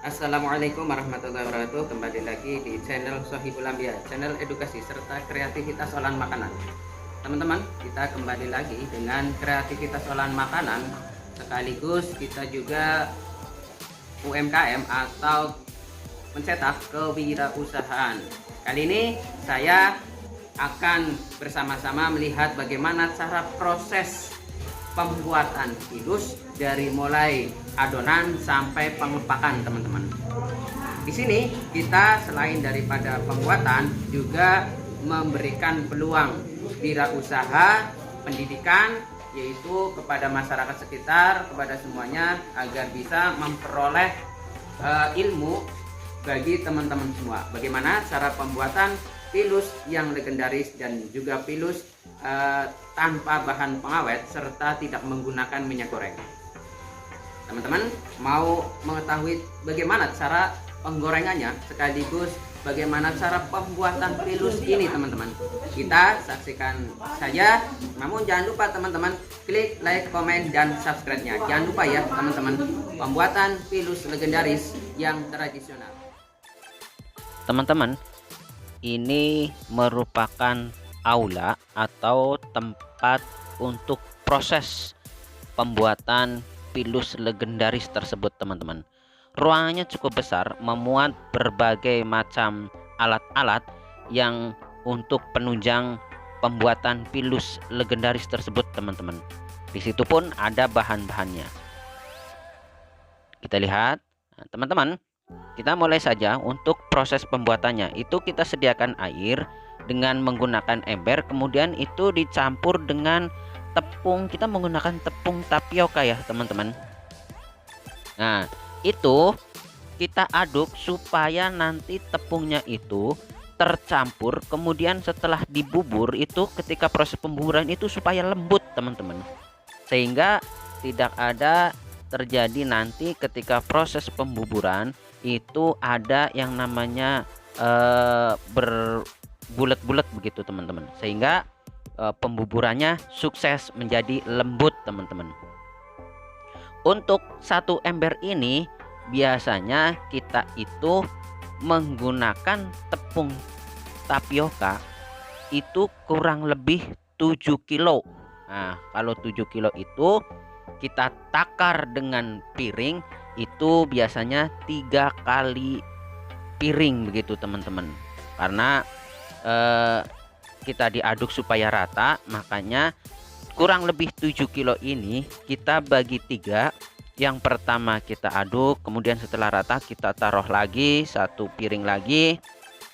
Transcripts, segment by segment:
Assalamualaikum warahmatullahi wabarakatuh. Kembali lagi di channel Sohibul Ambia, channel edukasi serta kreativitas olahan makanan. Teman-teman, kita kembali lagi dengan kreativitas olahan makanan, sekaligus kita juga UMKM atau mencetak kewirausahaan. Kali ini saya akan bersama-sama melihat bagaimana cara proses pembuatan filus dari mulai adonan sampai pengepakan, teman-teman. Di sini kita selain daripada pembuatan juga memberikan peluang wirausaha, pendidikan, yaitu kepada masyarakat sekitar, kepada semuanya agar bisa memperoleh ilmu bagi teman-teman semua. Bagaimana cara pembuatan filus yang legendaris dan juga filus tanpa bahan pengawet serta tidak menggunakan minyak goreng. Teman-teman mau mengetahui bagaimana cara penggorengannya sekaligus bagaimana cara pembuatan filus ini, teman-teman? Kita saksikan saja. Namun jangan lupa teman-teman klik like, komen, dan subscribe-nya. Jangan lupa ya teman-teman, pembuatan filus legendaris yang tradisional. Teman-teman, ini merupakan aula atau tempat untuk proses pembuatan filus legendaris tersebut, teman-teman. Ruangannya cukup besar, memuat berbagai macam alat-alat yang untuk penunjang pembuatan filus legendaris tersebut, teman-teman. Di situ pun ada bahan-bahannya. Kita lihat, nah, teman-teman. Kita mulai saja untuk proses pembuatannya. Itu kita sediakan air dengan menggunakan ember, kemudian itu dicampur dengan tepung. Kita menggunakan tepung tapioka ya, teman-teman. Nah, itu kita aduk supaya nanti tepungnya itu tercampur. Kemudian setelah dibubur itu, ketika proses pembuburan itu supaya lembut, teman-teman. Sehingga tidak ada terjadi nanti ketika proses pembuburan itu ada yang namanya berbulat-bulat begitu, teman-teman, sehingga pembuburannya sukses menjadi lembut, teman-teman. Untuk satu ember ini biasanya kita itu menggunakan tepung tapioka itu kurang lebih 7 kilo. Nah, kalau 7 kilo itu kita takar dengan piring, itu biasanya 3 kali piring begitu, teman-teman. Karena kita diaduk supaya rata, makanya kurang lebih 7 kilo ini kita bagi 3. Yang pertama kita aduk, kemudian setelah rata kita taruh lagi satu piring lagi,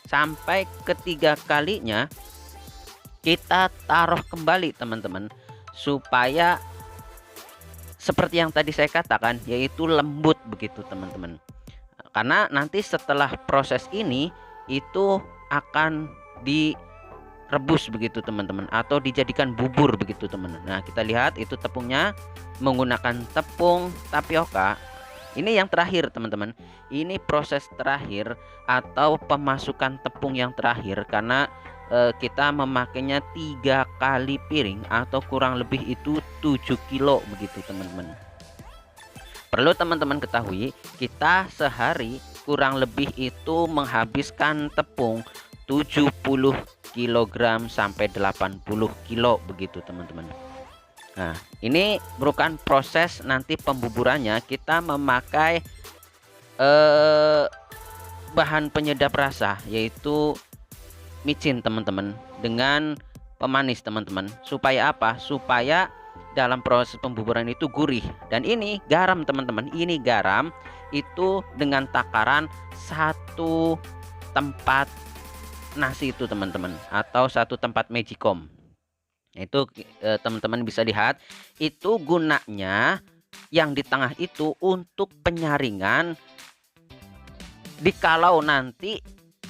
sampai ketiga kalinya kita taruh kembali, teman-teman, supaya seperti yang tadi saya katakan, yaitu lembut begitu, teman-teman. Karena nanti setelah proses ini itu akan direbus begitu, teman-teman, atau dijadikan bubur begitu, teman-teman. Nah, kita lihat itu tepungnya menggunakan tepung tapioka. Ini yang terakhir, teman-teman. Ini proses terakhir atau pemasukan tepung yang terakhir, karena kita memakainya 3 kali piring atau kurang lebih itu 7 kilo begitu, teman-teman. Perlu teman-teman ketahui, kita sehari kurang lebih itu menghabiskan tepung 70 kg sampai 80 kilo begitu, teman-teman. Nah, ini merupakan proses nanti pembuburannya. Kita memakai bahan penyedap rasa, yaitu micin, teman-teman, dengan pemanis, teman-teman. Supaya apa? Supaya dalam proses pembuburan itu gurih. Dan ini garam, teman-teman. Ini garam itu dengan takaran 1 tempat nasi itu, teman-teman, atau 1 tempat magicom. Itu teman-teman bisa lihat, itu gunanya yang di tengah itu untuk penyaringan dikalau nanti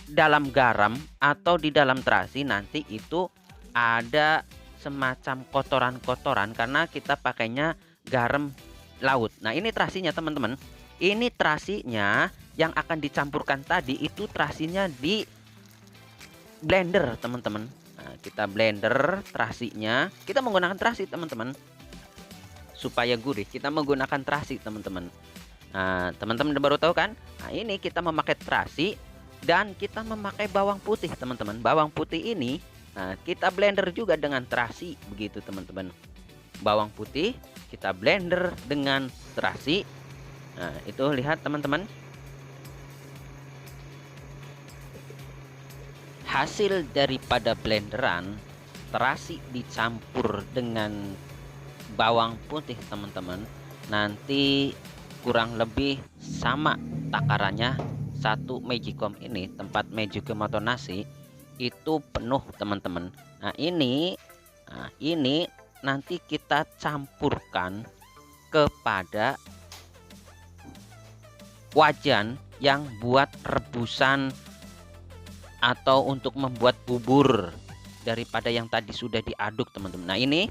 dalam garam atau di dalam terasi nanti itu ada semacam kotoran-kotoran, karena kita pakainya garam laut. Nah, ini terasinya, teman-teman. Ini terasinya yang akan dicampurkan tadi, itu terasinya di blender, teman-teman. Nah, kita blender terasinya. Kita menggunakan terasi, teman-teman, supaya gurih. Kita menggunakan terasi, teman-teman. Nah, teman-teman baru tahu kan? Nah, ini kita memakai terasi dan kita memakai bawang putih, teman-teman. Bawang putih ini kita blender juga dengan terasi begitu, teman-teman. Bawang putih kita blender dengan terasi. Nah, itu lihat teman-teman. Hasil daripada blenderan terasi dicampur dengan bawang putih, teman-teman. Nanti kurang lebih sama takarannya. Satu magicom ini, tempat magicom atau nasi itu penuh, teman-teman. Nah, ini nanti kita campurkan kepada wajan yang buat rebusan atau untuk membuat bubur daripada yang tadi sudah diaduk, teman-teman. Nah, ini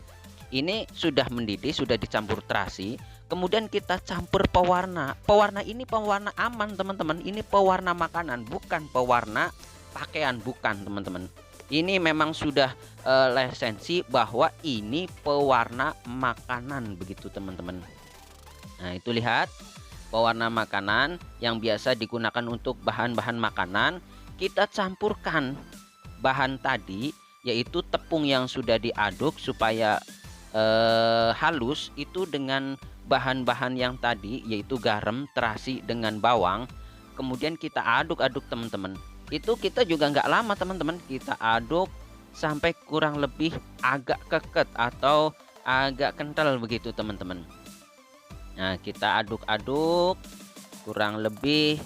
sudah mendidih, sudah dicampur terasi. Kemudian kita campur pewarna. Pewarna ini pewarna aman, teman-teman. Ini pewarna makanan, bukan pewarna pakaian, bukan, teman-teman. Ini memang sudah lisensi bahwa ini pewarna makanan begitu, teman-teman. Nah, itu lihat pewarna makanan yang biasa digunakan untuk bahan-bahan makanan. Kita campurkan bahan tadi, yaitu tepung yang sudah diaduk supaya halus, itu dengan bahan-bahan yang tadi, yaitu garam, terasi dengan bawang. Kemudian kita aduk-aduk, teman-teman. Itu kita juga nggak lama, teman-teman. Kita aduk sampai kurang lebih agak keket atau agak kental begitu, teman-teman. Nah, kita aduk-aduk kurang lebih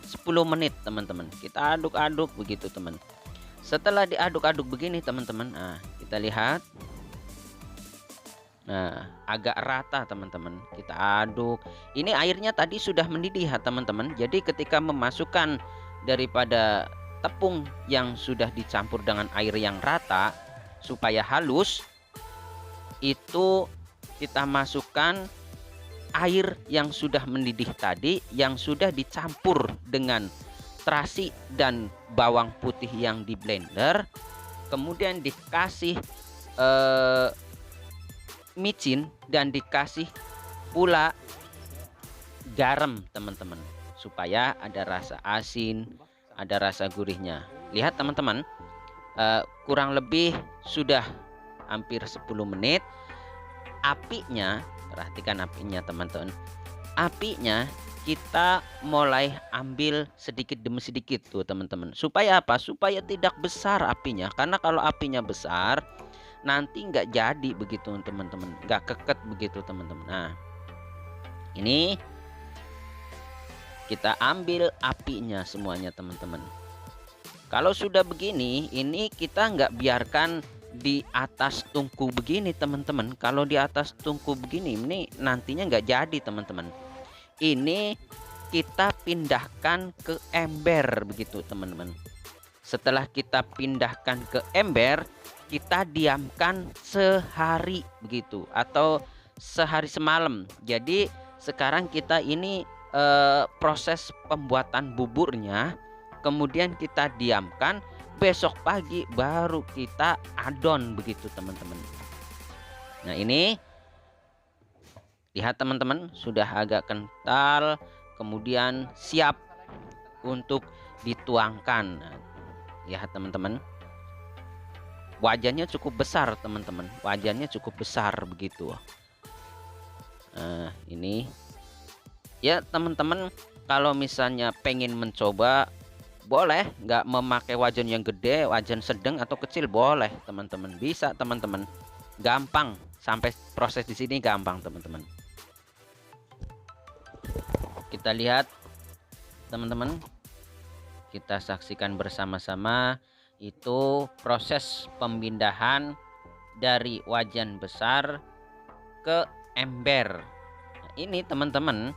10 menit, teman-teman. Kita aduk-aduk begitu, teman. Setelah diaduk-aduk begini, teman-teman, nah kita lihat. Nah, agak rata, teman-teman. Kita aduk. Ini airnya tadi sudah mendidih, ya, teman-teman. Jadi ketika memasukkan daripada tepung yang sudah dicampur dengan air yang rata supaya halus, itu kita masukkan air yang sudah mendidih tadi, yang sudah dicampur dengan terasi dan bawang putih yang di blender. Kemudian dikasih micin dan dikasih pula garam, teman-teman, supaya ada rasa asin, ada rasa gurihnya. Lihat, teman-teman, kurang lebih sudah hampir 10 menit. Apinya, perhatikan apinya, teman-teman. Apinya kita mulai ambil sedikit demi sedikit tuh, teman-teman. Supaya apa? Supaya tidak besar apinya. Karena kalau apinya besar, nanti nggak jadi begitu, teman-teman. Nggak keket begitu, teman-teman. Nah, ini kita ambil apinya semuanya, teman-teman. Kalau sudah begini, ini kita nggak biarkan di atas tungku begini, teman-teman. Kalau di atas tungku begini, ini nantinya nggak jadi, teman-teman. Ini kita pindahkan ke ember begitu, teman-teman. Setelah kita pindahkan ke ember, kita diamkan sehari begitu, atau sehari semalam. Jadi sekarang kita ini proses pembuatan buburnya, kemudian kita diamkan. Besok pagi baru kita adon begitu, teman-teman. Nah, ini lihat, teman-teman, sudah agak kental, kemudian siap untuk dituangkan. Nah, lihat, teman-teman, wajannya cukup besar, teman-teman. Wajannya cukup besar begitu. Nah, ini ya, teman-teman, kalau misalnya pengen mencoba, boleh, nggak memakai wajan yang gede, wajan sedang atau kecil boleh, teman-teman. Bisa, teman-teman. Gampang, sampai proses di sini gampang, teman-teman. Kita lihat, teman-teman. Kita saksikan bersama-sama itu proses pemindahan dari wajan besar ke ember. Nah, ini, teman-teman,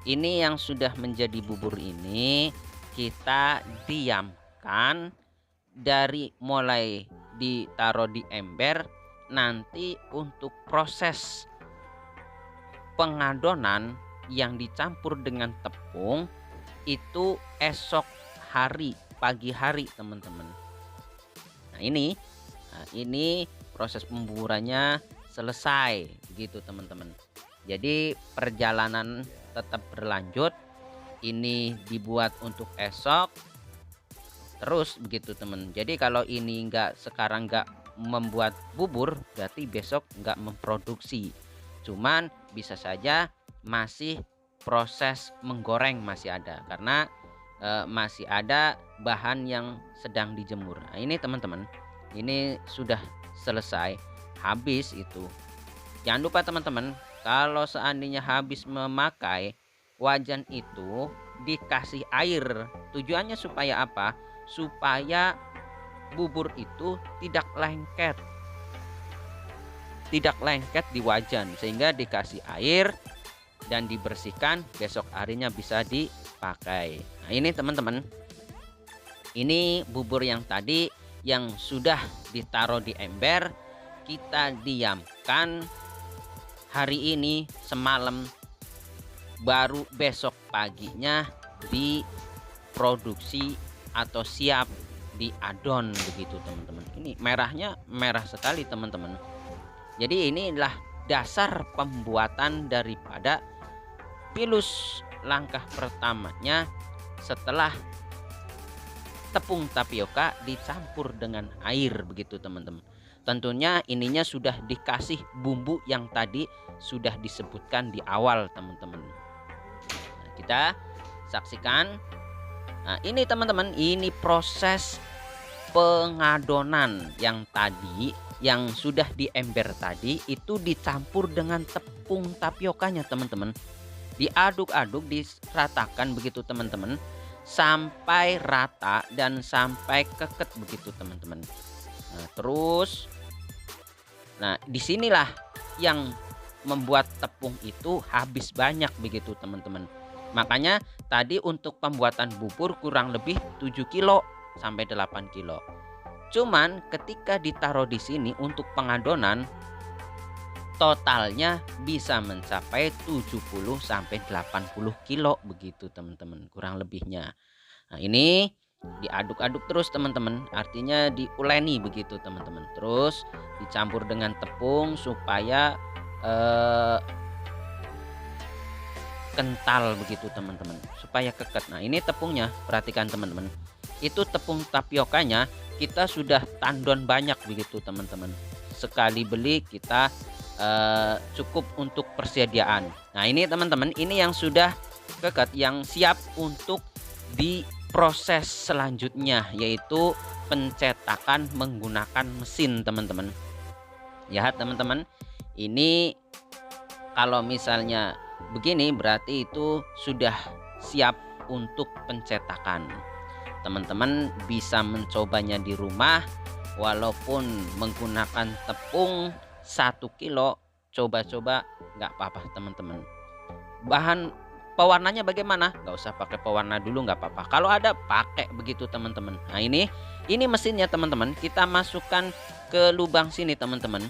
ini yang sudah menjadi bubur ini kita diamkan dari mulai ditaruh di ember. Nanti untuk proses pengadonan yang dicampur dengan tepung itu esok hari, pagi hari, teman-teman. Nah, ini proses pembuburannya selesai begitu, teman-teman. Jadi perjalanan tetap berlanjut, ini dibuat untuk esok, terus begitu teman. Jadi kalau ini sekarang nggak membuat bubur, berarti besok nggak memproduksi. Cuman bisa saja masih proses menggoreng masih ada, karena masih ada bahan yang sedang dijemur. Nah, ini teman-teman, ini sudah selesai, habis itu. Jangan lupa teman-teman, kalau seandainya habis memakai wajan itu dikasih air. Tujuannya supaya apa? Supaya bubur itu tidak lengket. Tidak lengket di wajan, sehingga dikasih air dan dibersihkan, besok harinya bisa dipakai. Nah, ini teman-teman, ini bubur yang tadi yang sudah ditaruh di ember, kita diamkan hari ini semalam, baru besok paginya diproduksi atau siap diadon begitu teman-teman. Ini merahnya merah sekali teman-teman. Jadi inilah dasar pembuatan daripada pilus. Langkah pertamanya setelah tepung tapioka dicampur dengan air begitu teman-teman. Tentunya ininya sudah dikasih bumbu yang tadi sudah disebutkan di awal teman-teman. Nah, kita saksikan. Nah, ini teman-teman, ini proses pengadonan yang tadi, yang sudah di ember tadi itu dicampur dengan tepung tapiokanya teman-teman. Diaduk-aduk, diratakan begitu teman-teman, sampai rata dan sampai keket begitu teman-teman. Nah, terus, nah disinilah yang membuat tepung itu habis banyak begitu teman-teman. Makanya tadi untuk pembuatan bubur kurang lebih 7 kilo sampai 8 kilo. Cuman ketika ditaruh di sini untuk pengadonan, totalnya bisa mencapai 70 sampai 80 kilo begitu teman-teman, kurang lebihnya. Nah, ini diaduk-aduk terus teman-teman, artinya diuleni begitu teman-teman. Terus dicampur dengan tepung supaya kental begitu teman-teman, supaya keket. Nah, ini tepungnya, perhatikan teman-teman. Itu tepung tapiokanya kita sudah tandon banyak begitu teman-teman. Sekali beli kita cukup untuk persediaan. Nah, ini teman-teman, ini yang sudah keket, yang siap untuk diproses selanjutnya, yaitu pencetakan menggunakan mesin teman-teman. Ya teman-teman, ini kalau misalnya begini berarti itu sudah siap untuk pencetakan. Teman-teman bisa mencobanya di rumah, walaupun menggunakan tepung 1 kilo, coba-coba nggak apa-apa teman-teman. Bahan pewarnanya bagaimana? Nggak usah pakai pewarna dulu, nggak apa-apa. Kalau ada pakai begitu teman-teman. Nah, ini mesinnya teman-teman, kita masukkan ke lubang sini teman-teman.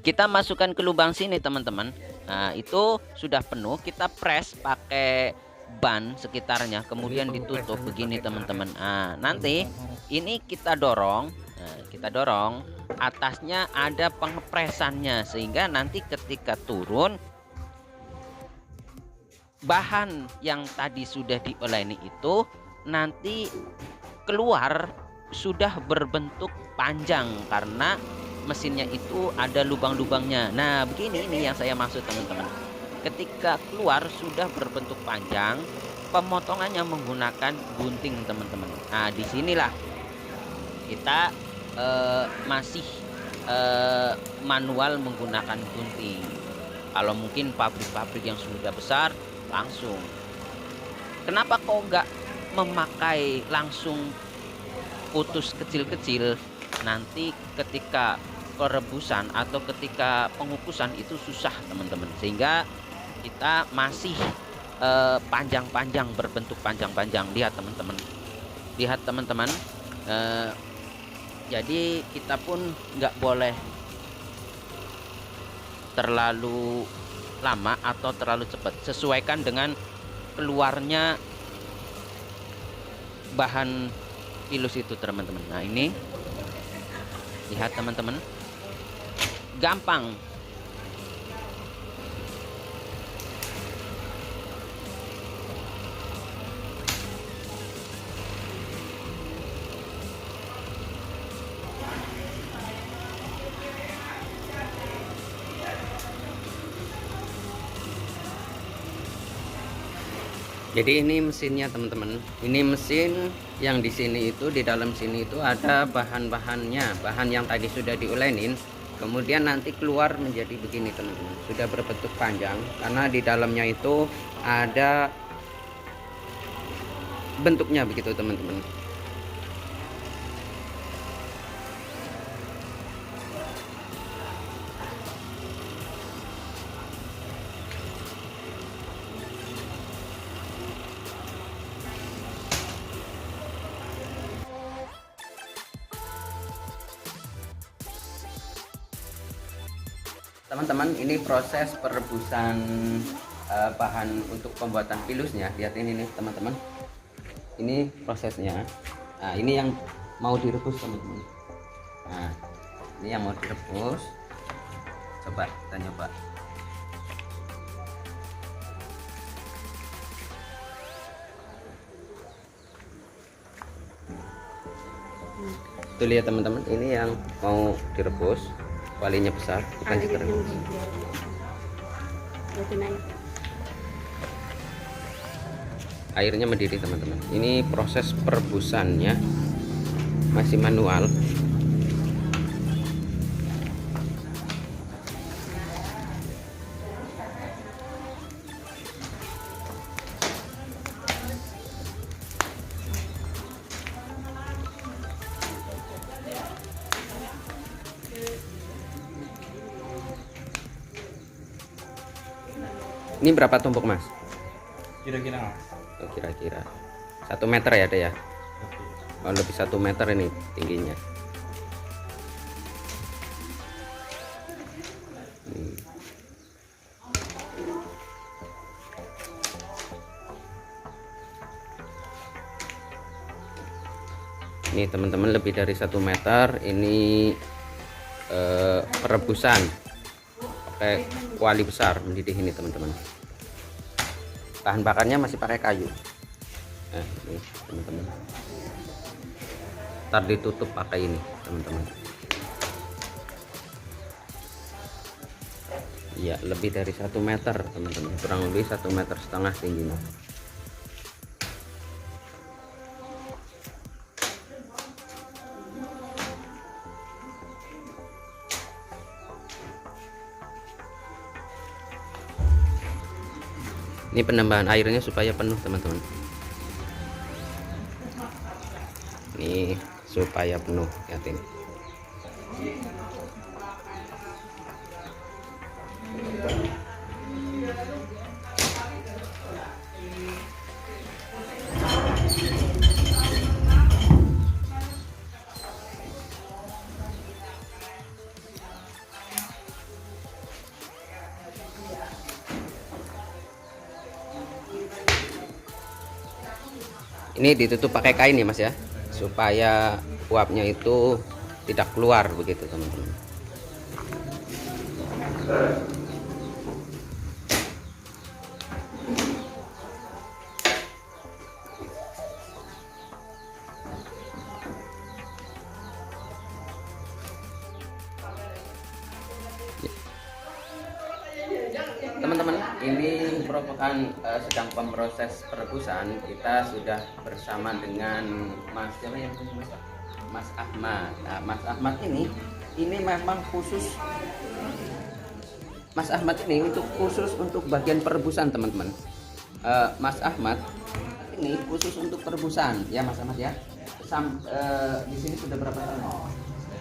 Kita masukkan ke lubang sini teman-teman. Nah, itu sudah penuh, kita press pakai ban sekitarnya, kemudian ditutup begini teman-teman. Nah, nanti ini kita dorong. Nah, kita dorong, atasnya ada pengepresannya, sehingga nanti ketika turun, bahan yang tadi sudah dioleni itu nanti keluar sudah berbentuk panjang, karena mesinnya itu ada lubang-lubangnya. Nah, begini ini yang saya maksud teman-teman. Ketika keluar sudah berbentuk panjang, pemotongannya menggunakan gunting teman-teman. Nah, disinilah kita masih manual menggunakan gunting. Kalau mungkin pabrik-pabrik yang sudah besar langsung. Kenapa kok nggak memakai langsung putus kecil-kecil? Nanti ketika perebusan atau ketika pengukusan itu susah teman-teman, sehingga kita masih panjang-panjang, berbentuk panjang-panjang. Lihat teman-teman, lihat teman-teman. Jadi kita pun nggak boleh terlalu lama atau terlalu cepat, sesuaikan dengan keluarnya bahan pilus itu teman-teman. Nah, ini lihat teman-teman, gampang Jadi ini mesinnya teman-teman. Ini mesin yang di sini itu, di dalam sini itu ada bahan-bahannya, bahan yang tadi sudah diolenin. Kemudian nanti keluar menjadi begini teman-teman. Sudah berbentuk panjang karena di dalamnya itu ada bentuknya begitu teman-teman. Teman-teman, ini proses perebusan bahan untuk pembuatan pilusnya. Lihat ini nih teman-teman, ini prosesnya. Nah, ini yang mau direbus teman-teman. Nah, ini yang mau direbus. Coba kita nyoba. Tuh lihat teman-teman, ini yang mau direbus. Kualinya besar, bukan sekedar airnya mendidih teman-teman. Ini proses perebusannya masih manual. Ini berapa tumpuk mas? Kira-kira Oh, kira-kira 1 meter ya ada ya? Oh, lebih 1 meter ini tingginya. Ini teman-teman lebih dari 1 meter. Ini perebusan pakai kuali besar mendidih ini teman-teman. Bahan bakarnya masih pakai kayu. Nah, ini teman-teman. Ntar ditutup pakai ini teman-teman. Iya, lebih dari 1 meter teman-teman, kurang lebih 1,5 meter tingginya. Ini penambahan airnya supaya penuh teman-teman. Ini supaya penuh, lihat ini. Ini ditutup pakai kain ya mas ya, supaya uapnya itu tidak keluar begitu teman-teman. Teman-teman, ini merupakan sedang pemproses perebusan. Kita sudah bersama dengan Mas siapa yang Mas Ahmad. Nah, Mas Ahmad ini memang khusus. Mas Ahmad ini khusus untuk bagian perebusan teman-teman. Mas Ahmad ini khusus untuk perebusan ya Mas Ahmad ya. Di sini sudah berapa tahun?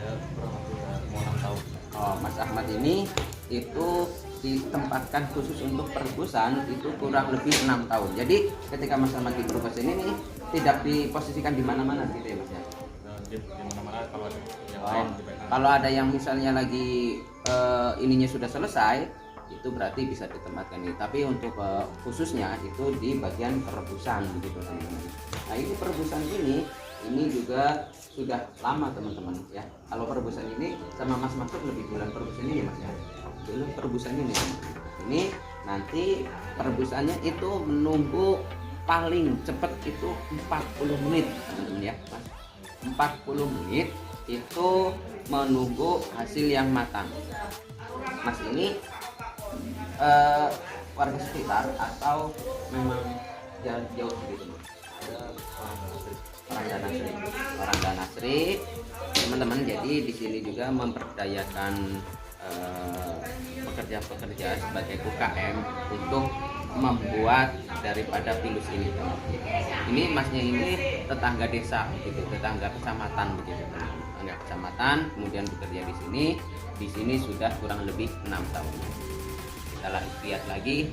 saya kurang lebih 6 tahun. Oh, Mas Ahmad ini itu ditempatkan khusus untuk perebusan itu kurang lebih 6 tahun. Jadi ketika Mas Ahmad di perebusan ini tidak diposisikan di mana-mana gitu ya Mas ya. Di mana-mana kalau ada yang Oh, lain di bagian. kalau ada yang misalnya lagi ininya sudah selesai, itu berarti bisa ditempatkan ini. Tapi untuk khususnya itu di bagian perebusan gitu teman-teman. Nah, ini perebusan ini juga sudah lama teman-teman ya. Kalau perebusan ini sama Mas Maksud lebih bulan perebusan ini Mas ya. Dulu perebusan ini teman-teman. Ini nanti perebusannya itu menunggu paling cepat itu 40 menit teman-teman ya Mas. 40 menit itu menunggu hasil yang matang. Mas ini warga sekitar atau memang jauh gitu. Ada orang Danasri, teman-teman. Jadi di sini juga memperdayakan pekerja-pekerja sebagai UKM untuk membuat daripada Pilus ini. Ini masnya ini tetangga desa begitu, tetangga kecamatan begitu, tetangga kecamatan, kemudian bekerja di sini. Di sini sudah kurang lebih 6 tahun. Kita lihat lagi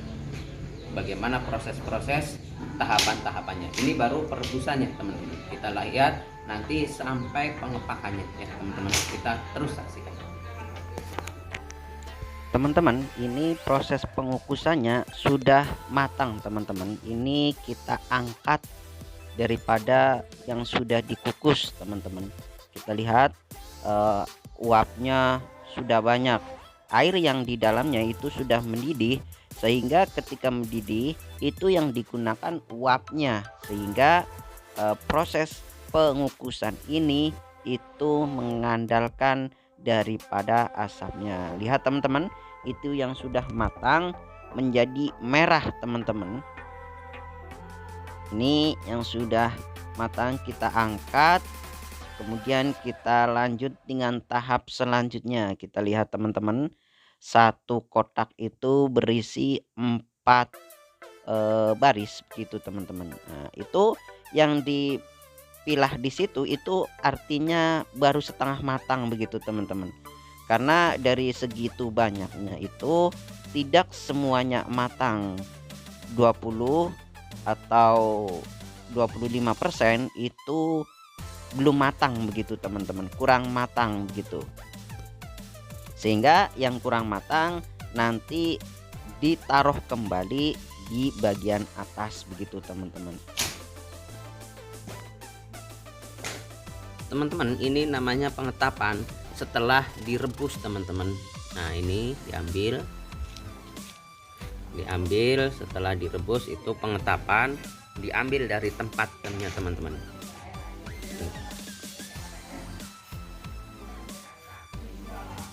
bagaimana proses-proses tahapan-tahapannya. Ini baru perebusannya, teman-teman. Kita lihat nanti sampai pengepakannya ya, teman-teman. Kita terus saksikan. Teman-teman, ini proses pengukusannya sudah matang, teman-teman. Ini kita angkat daripada yang sudah dikukus, teman-teman. Kita lihat uapnya sudah banyak, air yang di dalamnya itu sudah mendidih, sehingga ketika mendidih itu yang digunakan uapnya, sehingga proses pengukusan ini itu mengandalkan daripada asapnya. Lihat teman-teman, itu yang sudah matang menjadi merah, teman-teman. Ini yang sudah matang kita angkat. Kemudian kita lanjut dengan tahap selanjutnya. Kita lihat teman-teman, satu kotak itu berisi 4 baris begitu, teman-teman. Nah, itu yang dipilah di situ itu artinya baru setengah matang begitu, teman-teman. Karena dari segitu banyaknya itu tidak semuanya matang. 20 atau 25% itu belum matang begitu, teman-teman, kurang matang begitu, sehingga yang kurang matang nanti ditaruh kembali di bagian atas begitu, teman-teman. Teman-teman, ini namanya pengetapan setelah direbus, teman-teman. Nah, ini diambil setelah direbus, itu pengetapan, diambil dari tempatnya, teman-teman.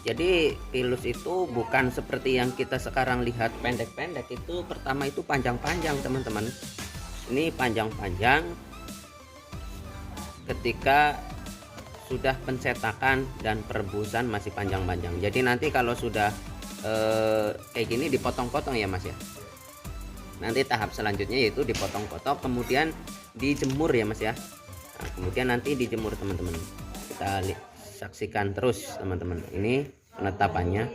Jadi Pilus itu bukan seperti yang kita sekarang lihat pendek-pendek, itu pertama itu panjang-panjang, teman-teman. Ini panjang-panjang ketika sudah pencetakan dan perebusan masih panjang-panjang. Jadi nanti kalau sudah kayak gini dipotong-potong ya Mas ya. Nanti tahap selanjutnya yaitu dipotong-potong, kemudian dijemur ya Mas ya. Nah, kemudian nanti dijemur, teman-teman. Kita saksikan terus, teman-teman. Ini penetapannya.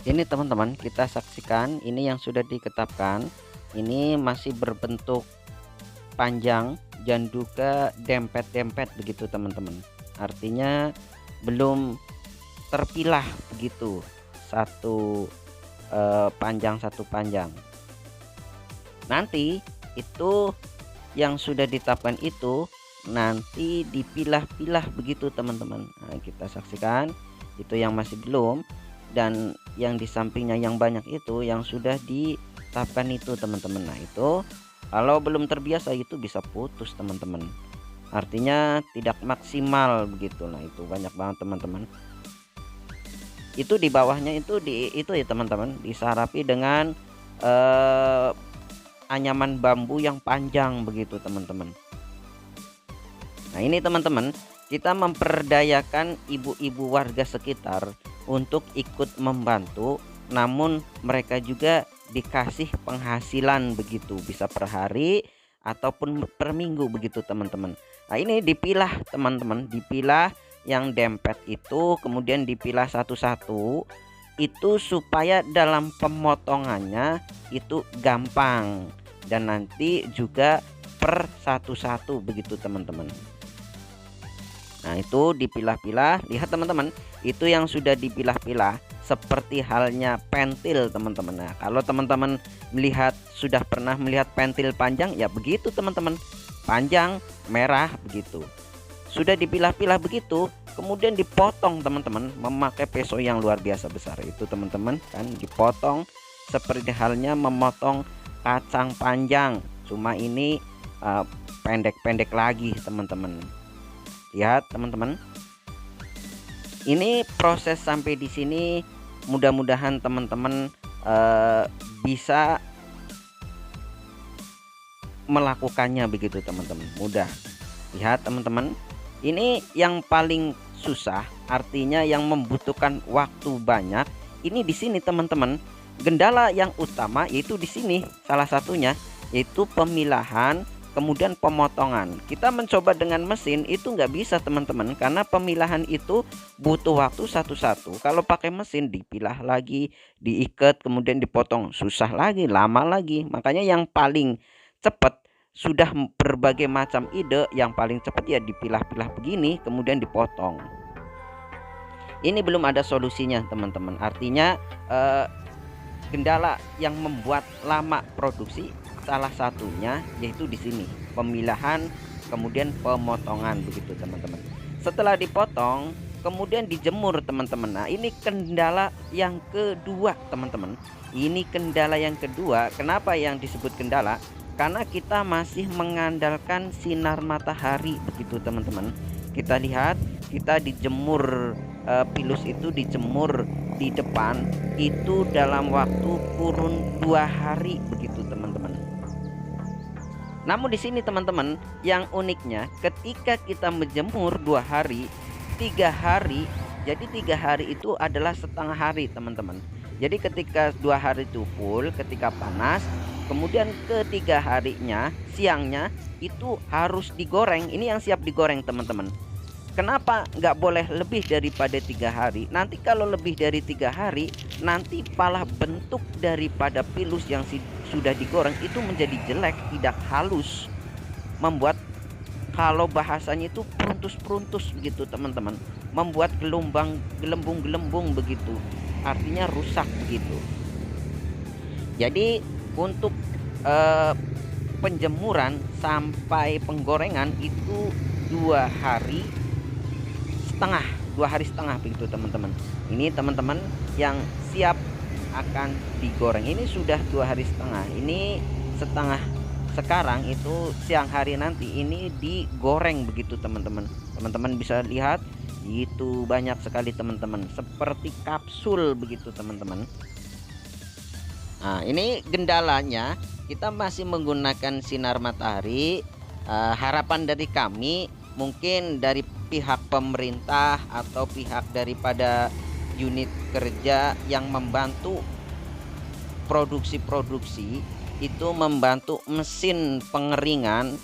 Ini teman-teman, kita saksikan ini yang sudah diketapkan. Ini masih berbentuk panjang dan juga dempet-dempet begitu, teman-teman. Artinya belum terpilah begitu, satu panjang satu panjang. Nanti itu yang sudah ditetapkan itu nanti dipilah-pilah begitu, teman-teman. Nah, kita saksikan itu yang masih belum, dan yang di sampingnya yang banyak itu yang sudah ditetapkan itu, teman-teman. Nah, itu kalau belum terbiasa itu bisa putus, teman-teman. Artinya tidak maksimal begitu. Nah, itu banyak banget, teman-teman. Itu di bawahnya itu ya, teman-teman, disarapi dengan anyaman bambu yang panjang begitu, teman-teman. Nah, ini teman-teman, kita memperdayakan ibu-ibu warga sekitar untuk ikut membantu, namun mereka juga dikasih penghasilan begitu, bisa per hari ataupun per minggu begitu, teman-teman. Nah, ini dipilah, teman-teman, dipilah yang dempet itu, kemudian dipilah satu-satu itu supaya dalam pemotongannya itu gampang, dan nanti juga per satu-satu begitu, teman-teman. Nah, itu dipilah-pilah. Lihat teman-teman, itu yang sudah dipilah-pilah seperti halnya pentil, teman-teman. Nah, kalau teman-teman melihat, sudah pernah melihat pentil panjang, ya begitu, teman-teman, panjang merah begitu. Sudah dipilah-pilah begitu, kemudian dipotong, teman-teman, memakai pisau yang luar biasa besar itu, teman-teman, kan dipotong seperti halnya memotong kacang panjang, cuma ini pendek-pendek lagi teman-teman. Lihat teman-teman, ini proses sampai di sini. Mudah-mudahan teman-teman bisa melakukannya begitu teman-teman, mudah. Lihat teman-teman, ini yang paling susah, artinya yang membutuhkan waktu banyak. Ini di sini teman-teman. Kendala yang utama yaitu di sini, salah satunya yaitu pemilahan, kemudian pemotongan. Kita mencoba dengan mesin itu nggak bisa teman-teman, karena pemilahan itu butuh waktu satu-satu. Kalau pakai mesin dipilah lagi, diikat, kemudian dipotong, susah lagi, lama lagi. Makanya yang paling cepat, sudah berbagai macam ide, yang paling cepat ya dipilah-pilah begini kemudian dipotong. Ini belum ada solusinya teman-teman, artinya kendala yang membuat lama produksi salah satunya yaitu di sini, pemilahan kemudian pemotongan begitu teman-teman. Setelah dipotong kemudian dijemur teman-teman. Nah, ini kendala yang kedua teman-teman. Ini kendala yang kedua. Kenapa yang disebut kendala? Karena kita masih mengandalkan sinar matahari begitu teman-teman. Kita lihat, kita dijemur, pilus itu dijemur di depan itu dalam waktu kurun 2 hari begitu teman-teman. Namun di sini teman-teman, yang uniknya ketika kita menjemur 2 hari, 3 hari, jadi 3 hari itu adalah setengah hari teman-teman. Jadi ketika 2 hari itu full, ketika panas, kemudian ketiga harinya, siangnya itu harus digoreng. Ini yang siap digoreng teman-teman. Kenapa nggak boleh lebih daripada 3 hari? Nanti kalau lebih dari 3 hari, nanti malah bentuk daripada pilus yang sudah digoreng itu menjadi jelek, tidak halus, membuat, kalau bahasanya itu pruntus-pruntus begitu teman-teman, membuat gelembung-gelembung begitu, artinya rusak begitu. Jadi untuk penjemuran sampai penggorengan itu 2 hari setengah, 2 hari setengah begitu teman-teman. Ini teman-teman yang siap akan digoreng ini sudah 2 hari setengah. Ini setengah sekarang, itu siang hari nanti ini digoreng begitu teman-teman. Teman-teman bisa lihat itu banyak sekali teman-teman, seperti kapsul begitu teman-teman. Nah, ini kendalanya kita masih menggunakan sinar matahari. Harapan dari kami, mungkin dari pihak pemerintah atau pihak daripada unit kerja yang membantu produksi itu, membantu mesin pengeringan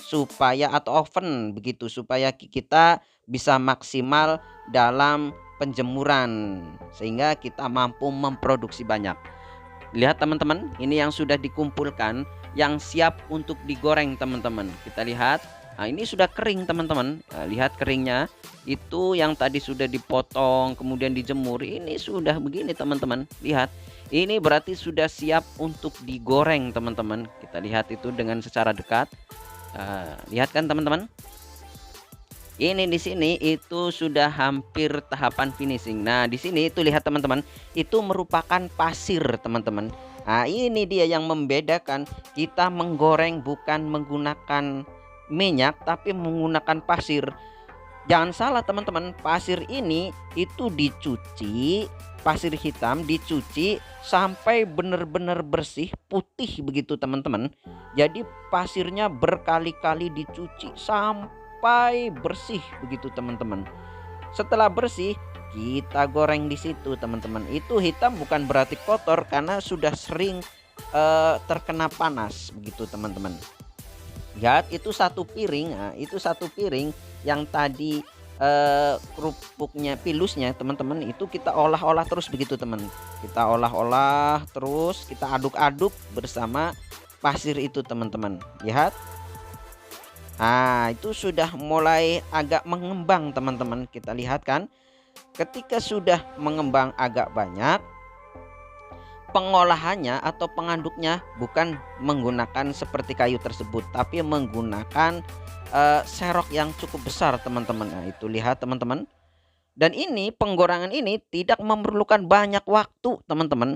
supaya, atau oven begitu, supaya kita bisa maksimal dalam penjemuran sehingga kita mampu memproduksi banyak. Lihat teman-teman, ini yang sudah dikumpulkan, yang siap untuk digoreng teman-teman. Kita lihat, nah ini sudah kering teman-teman. Nah, lihat keringnya, itu yang tadi sudah dipotong kemudian dijemur, ini sudah begini teman-teman. Lihat, ini berarti sudah siap untuk digoreng teman-teman. Kita lihat itu dengan secara dekat. Lihat kan teman-teman, ini di sini itu sudah hampir tahapan finishing. Nah di sini itu lihat teman-teman, itu merupakan pasir teman-teman. Nah ini dia yang membedakan kita menggoreng bukan menggunakan minyak tapi menggunakan pasir. Jangan salah teman-teman, pasir ini itu dicuci, pasir hitam dicuci sampai benar-benar bersih, putih begitu teman-teman. Jadi pasirnya berkali-kali dicuci sampai bersih begitu teman-teman. Setelah bersih kita goreng di situ teman-teman. Itu hitam bukan berarti kotor, karena sudah sering terkena panas begitu teman-teman. Lihat itu satu piring. Nah, itu satu piring yang tadi kerupuknya, pilusnya teman-teman, itu kita olah-olah terus begitu teman. Kita olah-olah terus, kita aduk-aduk bersama pasir itu teman-teman. Lihat, nah itu sudah mulai agak mengembang teman-teman. Kita lihat kan, ketika sudah mengembang agak banyak, pengolahannya atau pengaduknya bukan menggunakan seperti kayu tersebut, tapi menggunakan serok yang cukup besar teman-teman. Nah itu lihat teman-teman. Dan ini penggorengan ini tidak memerlukan banyak waktu teman-teman.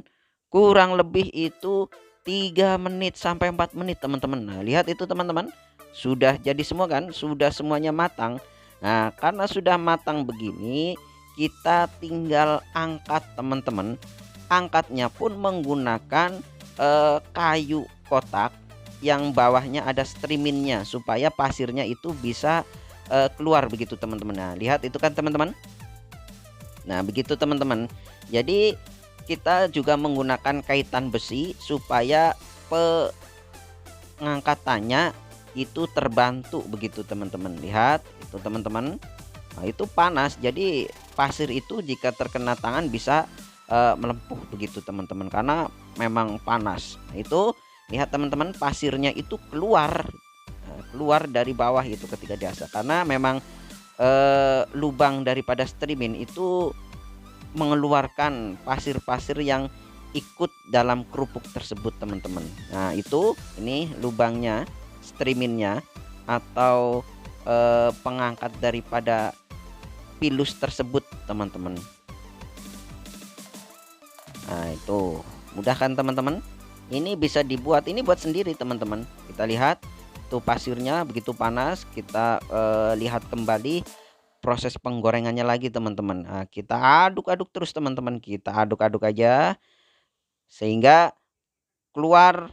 kurang lebih itu 3 menit sampai 4 menit teman-teman. Nah, lihat itu teman-teman. Sudah jadi semua kan? Sudah semuanya matang. Nah, karena sudah matang begini, kita tinggal angkat teman-teman. Angkatnya pun menggunakan kayu kotak yang bawahnya ada streaminnya supaya pasirnya itu bisa keluar begitu teman-teman. Nah, lihat itu kan teman-teman. Nah, begitu teman-teman. Jadi kita juga menggunakan kaitan besi supaya pengangkatannya itu terbantu begitu teman-teman. Lihat itu teman-teman. Nah, itu panas, jadi pasir itu jika terkena tangan bisa melempuh begitu teman-teman, karena memang panas. Nah, itu lihat teman-teman, pasirnya itu keluar dari bawah itu ketika diasah, karena memang lubang daripada streamin itu mengeluarkan pasir-pasir yang ikut dalam kerupuk tersebut teman-teman. Nah, itu ini lubangnya, streaminnya atau pengangkat daripada pilus tersebut teman-teman. Nah, itu mudah kan teman-teman. Ini bisa dibuat, ini buat sendiri teman-teman. Kita lihat tuh pasirnya begitu panas. Kita lihat kembali proses penggorengannya lagi teman-teman. Nah, kita aduk-aduk terus teman-teman. Kita aduk-aduk aja sehingga keluar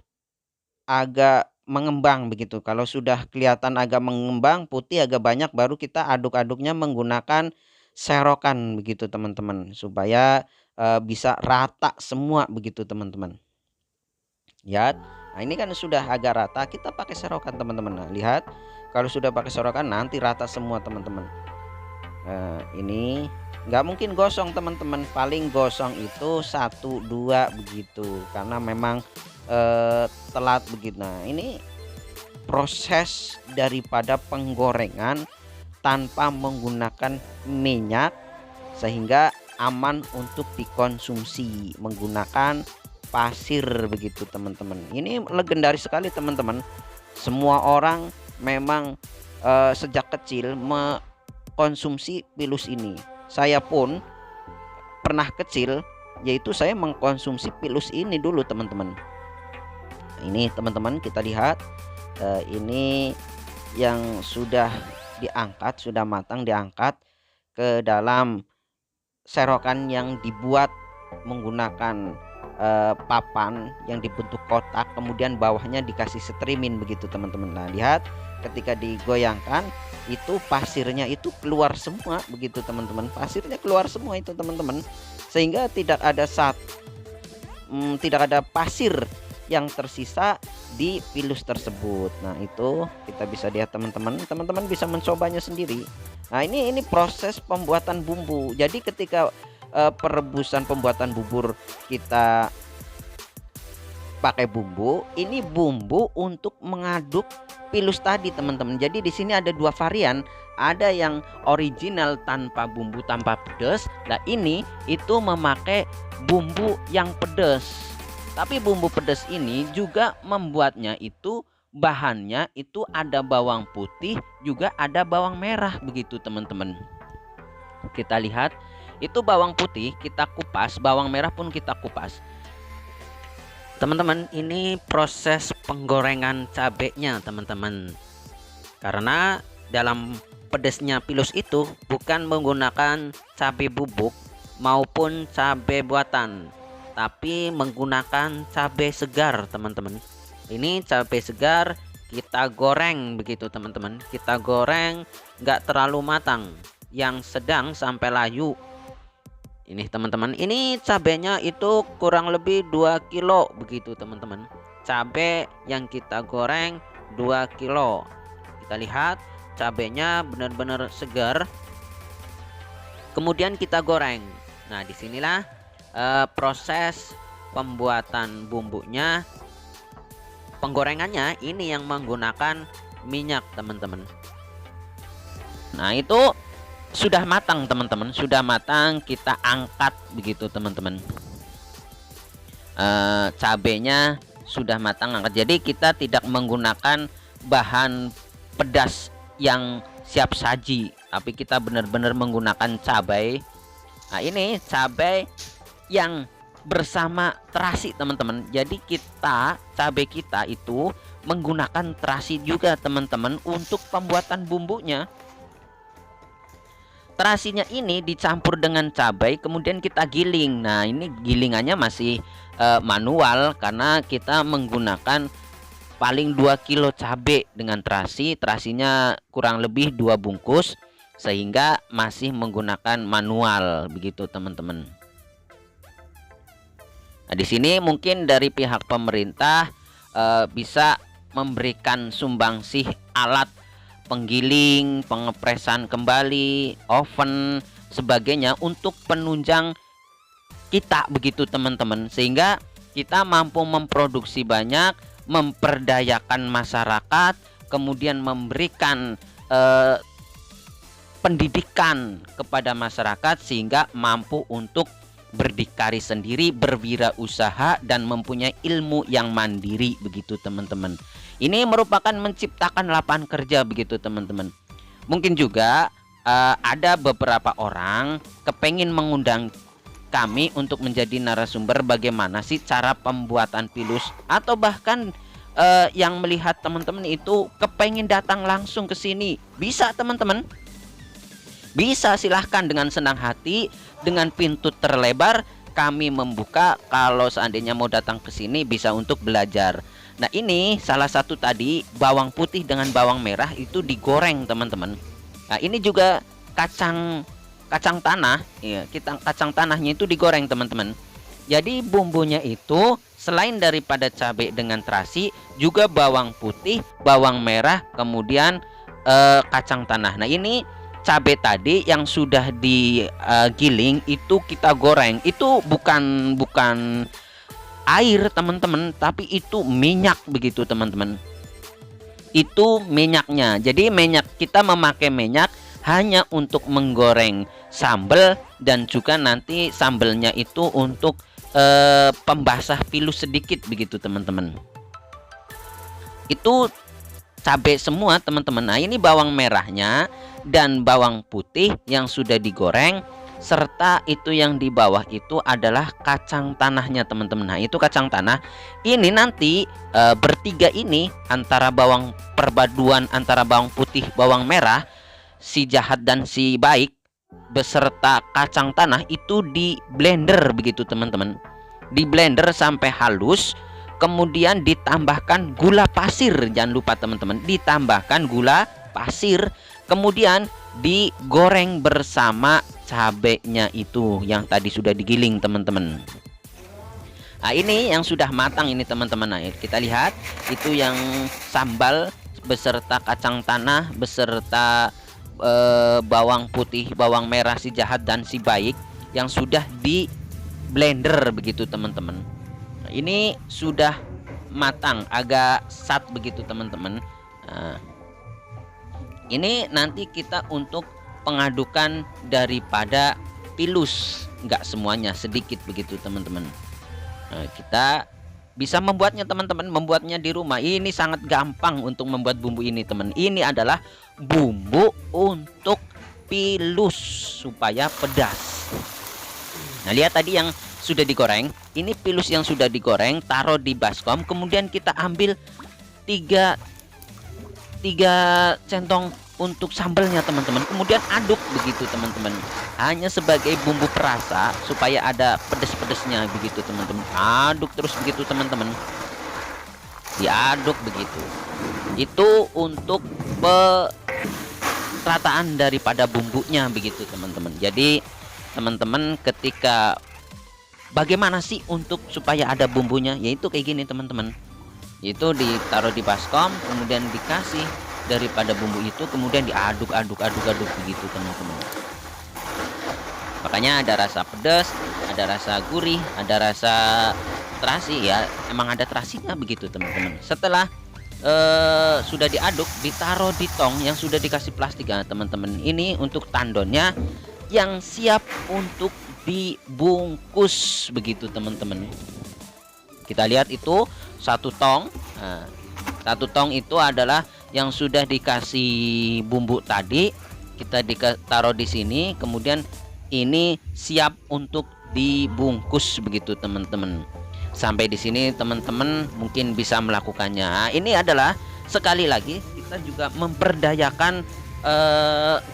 agak mengembang begitu. Kalau sudah kelihatan agak mengembang, putih agak banyak, baru kita aduk-aduknya menggunakan serokan begitu teman-teman, supaya bisa rata semua begitu teman-teman. Lihat, nah ini kan sudah agak rata, kita pakai serokan teman-teman. Nah, lihat kalau sudah pakai serokan nanti rata semua teman-teman. Ini nggak mungkin gosong teman-teman, paling gosong itu 1-2 begitu, karena memang telat begitu. Nah, ini proses daripada penggorengan tanpa menggunakan minyak sehingga aman untuk dikonsumsi menggunakan pasir begitu teman-teman. Ini legendaris sekali teman-teman. Semua orang memang sejak kecil konsumsi pilus ini. Saya pun pernah kecil, yaitu saya mengkonsumsi pilus ini dulu teman-teman. Ini teman-teman kita lihat, ini yang sudah diangkat, sudah matang, diangkat ke dalam serokan yang dibuat menggunakan papan yang dibentuk kotak, kemudian bawahnya dikasih streamin begitu teman-teman. Nah, lihat ketika digoyangkan itu pasirnya itu keluar semua begitu teman-teman. Pasirnya keluar semua itu teman-teman, sehingga tidak ada pasir yang tersisa di pilus tersebut. Nah, itu kita bisa lihat teman-teman. Teman-teman bisa mencobanya sendiri. Nah, ini proses pembuatan bumbu. Jadi ketika perebusan pembuatan bubur kita pakai bumbu, ini bumbu untuk mengaduk pilus tadi teman-teman. Jadi di sini ada 2 varian, ada yang original tanpa bumbu, tanpa pedas. Nah, ini itu memakai bumbu yang pedas. Tapi bumbu pedas ini juga membuatnya itu bahannya itu ada bawang putih, juga ada bawang merah begitu teman-teman. Kita lihat itu bawang putih kita kupas, bawang merah pun kita kupas. Teman-teman, ini proses penggorengan cabenya teman-teman. Karena dalam pedasnya pilus itu bukan menggunakan cabai bubuk maupun cabai buatan, tapi menggunakan cabai segar teman-teman. Ini cabai segar kita goreng begitu teman-teman. Kita goreng nggak terlalu matang, yang sedang sampai layu. Ini teman-teman, ini cabenya itu kurang lebih 2 kilo begitu teman-teman. Cabai yang kita goreng 2 kilo. Kita lihat cabenya benar-benar segar. Kemudian kita goreng. Nah, disinilah proses pembuatan bumbunya. Penggorengannya ini yang menggunakan minyak teman-teman. Nah, itu sudah matang teman-teman, sudah matang, kita angkat begitu teman-teman. Cabenya sudah matang, angkat. Jadi kita tidak menggunakan bahan pedas yang siap saji, tapi kita benar-benar menggunakan cabai. Nah, ini cabai yang bersama terasi teman-teman. Jadi cabai kita itu menggunakan terasi juga teman-teman untuk pembuatan bumbunya. Terasinya ini dicampur dengan cabai kemudian kita giling. Nah ini gilingannya masih manual karena kita menggunakan paling 2 kilo cabai dengan terasi. Terasinya kurang lebih 2 bungkus sehingga masih menggunakan manual begitu teman-teman. Nah di sini mungkin dari pihak pemerintah bisa memberikan sumbangsih alat penggiling, pengepresan kembali, oven, sebagainya untuk penunjang kita begitu teman-teman, sehingga kita mampu memproduksi banyak, memperdayakan masyarakat, kemudian memberikan pendidikan kepada masyarakat sehingga mampu untuk berdikari sendiri, berwirausaha dan mempunyai ilmu yang mandiri begitu teman-teman. Ini merupakan menciptakan lapangan kerja begitu teman-teman. Mungkin juga ada beberapa orang kepengen mengundang kami untuk menjadi narasumber bagaimana sih cara pembuatan pilus, atau bahkan yang melihat teman-teman itu kepengen datang langsung ke sini. Bisa teman-teman, bisa, silahkan dengan senang hati, dengan pintu terlebar kami membuka. Kalau seandainya mau datang ke sini bisa untuk belajar. Nah ini salah satu tadi bawang putih dengan bawang merah itu digoreng teman-teman. Nah ini juga kacang tanah ya, kacang tanahnya itu digoreng teman-teman. Jadi bumbunya itu selain daripada cabai dengan terasi juga bawang putih, bawang merah, kemudian kacang tanah. Nah ini cabai tadi yang sudah digiling itu kita goreng. Itu bukan air teman-teman, tapi itu minyak begitu teman-teman. Itu minyaknya. Jadi kita memakai minyak hanya untuk menggoreng sambal, dan juga nanti sambalnya itu untuk pembasah pilus sedikit begitu teman-teman. Itu cabai semua teman-teman. Nah ini bawang merahnya dan bawang putih yang sudah digoreng, serta itu yang di bawah itu adalah kacang tanahnya teman-teman. Nah itu kacang tanah ini nanti bertiga ini antara perpaduan antara bawang putih, bawang merah, si jahat dan si baik beserta kacang tanah itu di blender begitu teman-teman. Di blender sampai halus, kemudian ditambahkan gula pasir. Jangan lupa teman-teman, ditambahkan gula pasir, kemudian digoreng bersama cabenya itu yang tadi sudah digiling teman-teman. Nah ini yang sudah matang ini teman-teman. Nah kita lihat itu yang sambal beserta kacang tanah beserta bawang putih, bawang merah, si jahat dan si baik yang sudah di blender begitu teman-teman. Nah, ini sudah matang, agak sat begitu teman-teman. Nah, ini nanti kita untuk pengadukan daripada pilus, nggak semuanya, sedikit begitu teman-teman. Nah, kita bisa membuatnya teman-teman, membuatnya di rumah. Ini sangat gampang untuk membuat bumbu ini teman. Ini adalah bumbu untuk pilus supaya pedas. Nah lihat tadi yang sudah digoreng, ini pilus yang sudah digoreng, taruh di baskom, kemudian kita ambil 3 centong untuk sambelnya teman-teman, kemudian aduk begitu teman-teman, hanya sebagai bumbu perasa supaya ada pedes-pedesnya begitu teman-teman. Aduk terus begitu teman-teman, diaduk begitu. Itu untuk perataan daripada bumbunya begitu teman-teman. Jadi teman-teman ketika bagaimana sih untuk supaya ada bumbunya, yaitu kayak gini teman-teman. Itu ditaruh di baskom, kemudian dikasih daripada bumbu itu, kemudian diaduk begitu teman-teman. Makanya ada rasa pedas, ada rasa gurih, ada rasa terasi ya, emang ada terasinya begitu teman-teman. Setelah sudah diaduk, ditaruh di tong yang sudah dikasih plastik ya teman-teman. Ini untuk tandonnya yang siap untuk dibungkus begitu teman-teman. Kita lihat itu satu tong. Nah, satu tong itu adalah yang sudah dikasih bumbu tadi, kita taruh di sini, kemudian ini siap untuk dibungkus begitu teman-teman. Sampai di sini teman-teman mungkin bisa melakukannya. Nah, ini adalah sekali lagi kita juga memperdayakan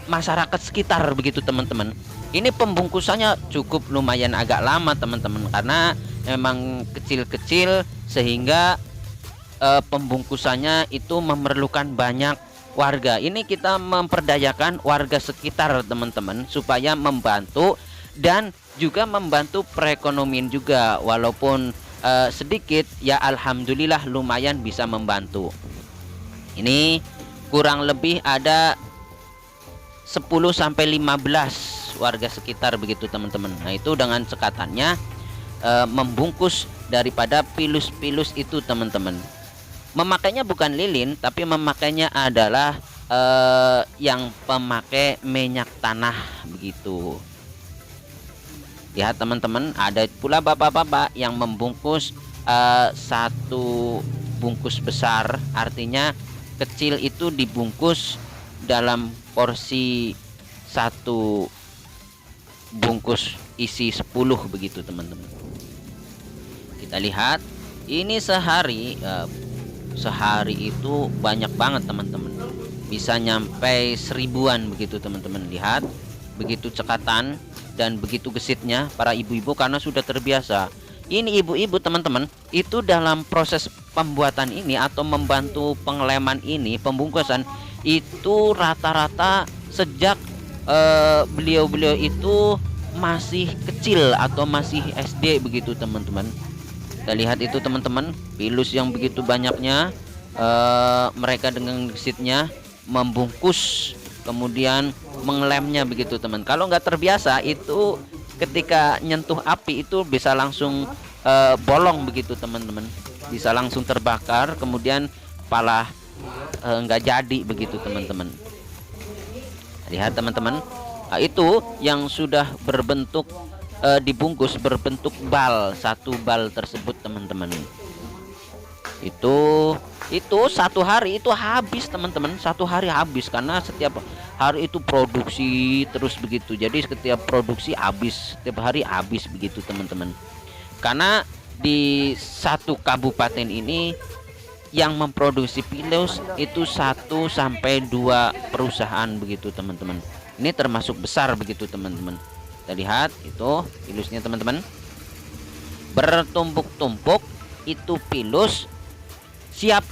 masyarakat sekitar begitu teman-teman. Ini pembungkusannya cukup lumayan agak lama teman-teman, karena memang kecil-kecil sehingga pembungkusannya itu memerlukan banyak warga. Ini kita memperdayakan warga sekitar teman-teman supaya membantu dan juga membantu perekonomian juga, walaupun sedikit ya alhamdulillah lumayan bisa membantu. Ini kurang lebih ada 10 sampai 15 warga sekitar begitu teman-teman. Nah, itu dengan cekatannya membungkus daripada pilus-pilus itu teman-teman. Memakainya bukan lilin, tapi memakainya adalah yang pemakai minyak tanah begitu. Lihat teman-teman, ada pula bapak-bapak yang membungkus satu bungkus besar, artinya kecil itu dibungkus dalam porsi satu bungkus isi 10 begitu teman-teman. Kita lihat ini sehari itu banyak banget teman-teman, bisa nyampe 1000-an begitu teman-teman. Lihat begitu cekatan dan begitu gesitnya para ibu-ibu karena sudah terbiasa. Ini ibu-ibu teman-teman itu dalam proses pembuatan ini atau membantu pengeleman ini, pembungkusan itu rata-rata sejak beliau-beliau itu masih kecil atau masih SD begitu teman-teman. Kita lihat itu teman-teman, pilus yang begitu banyaknya, mereka dengan gesitnya membungkus kemudian mengelemnya begitu teman. Kalau nggak terbiasa itu ketika nyentuh api itu bisa langsung bolong begitu teman-teman, bisa langsung terbakar, kemudian pala nggak jadi begitu teman-teman. Lihat teman-teman, itu yang sudah berbentuk dibungkus berbentuk bal, satu bal tersebut teman-teman. Itu satu hari itu habis teman-teman, satu hari habis karena setiap hari itu produksi terus begitu. Jadi setiap produksi habis, setiap hari habis begitu teman-teman. Karena di satu kabupaten ini yang memproduksi pilus itu 1 sampai 2 perusahaan begitu teman-teman. Ini termasuk besar begitu teman-teman. Kita lihat itu pilusnya teman-teman, bertumpuk-tumpuk itu pilus siap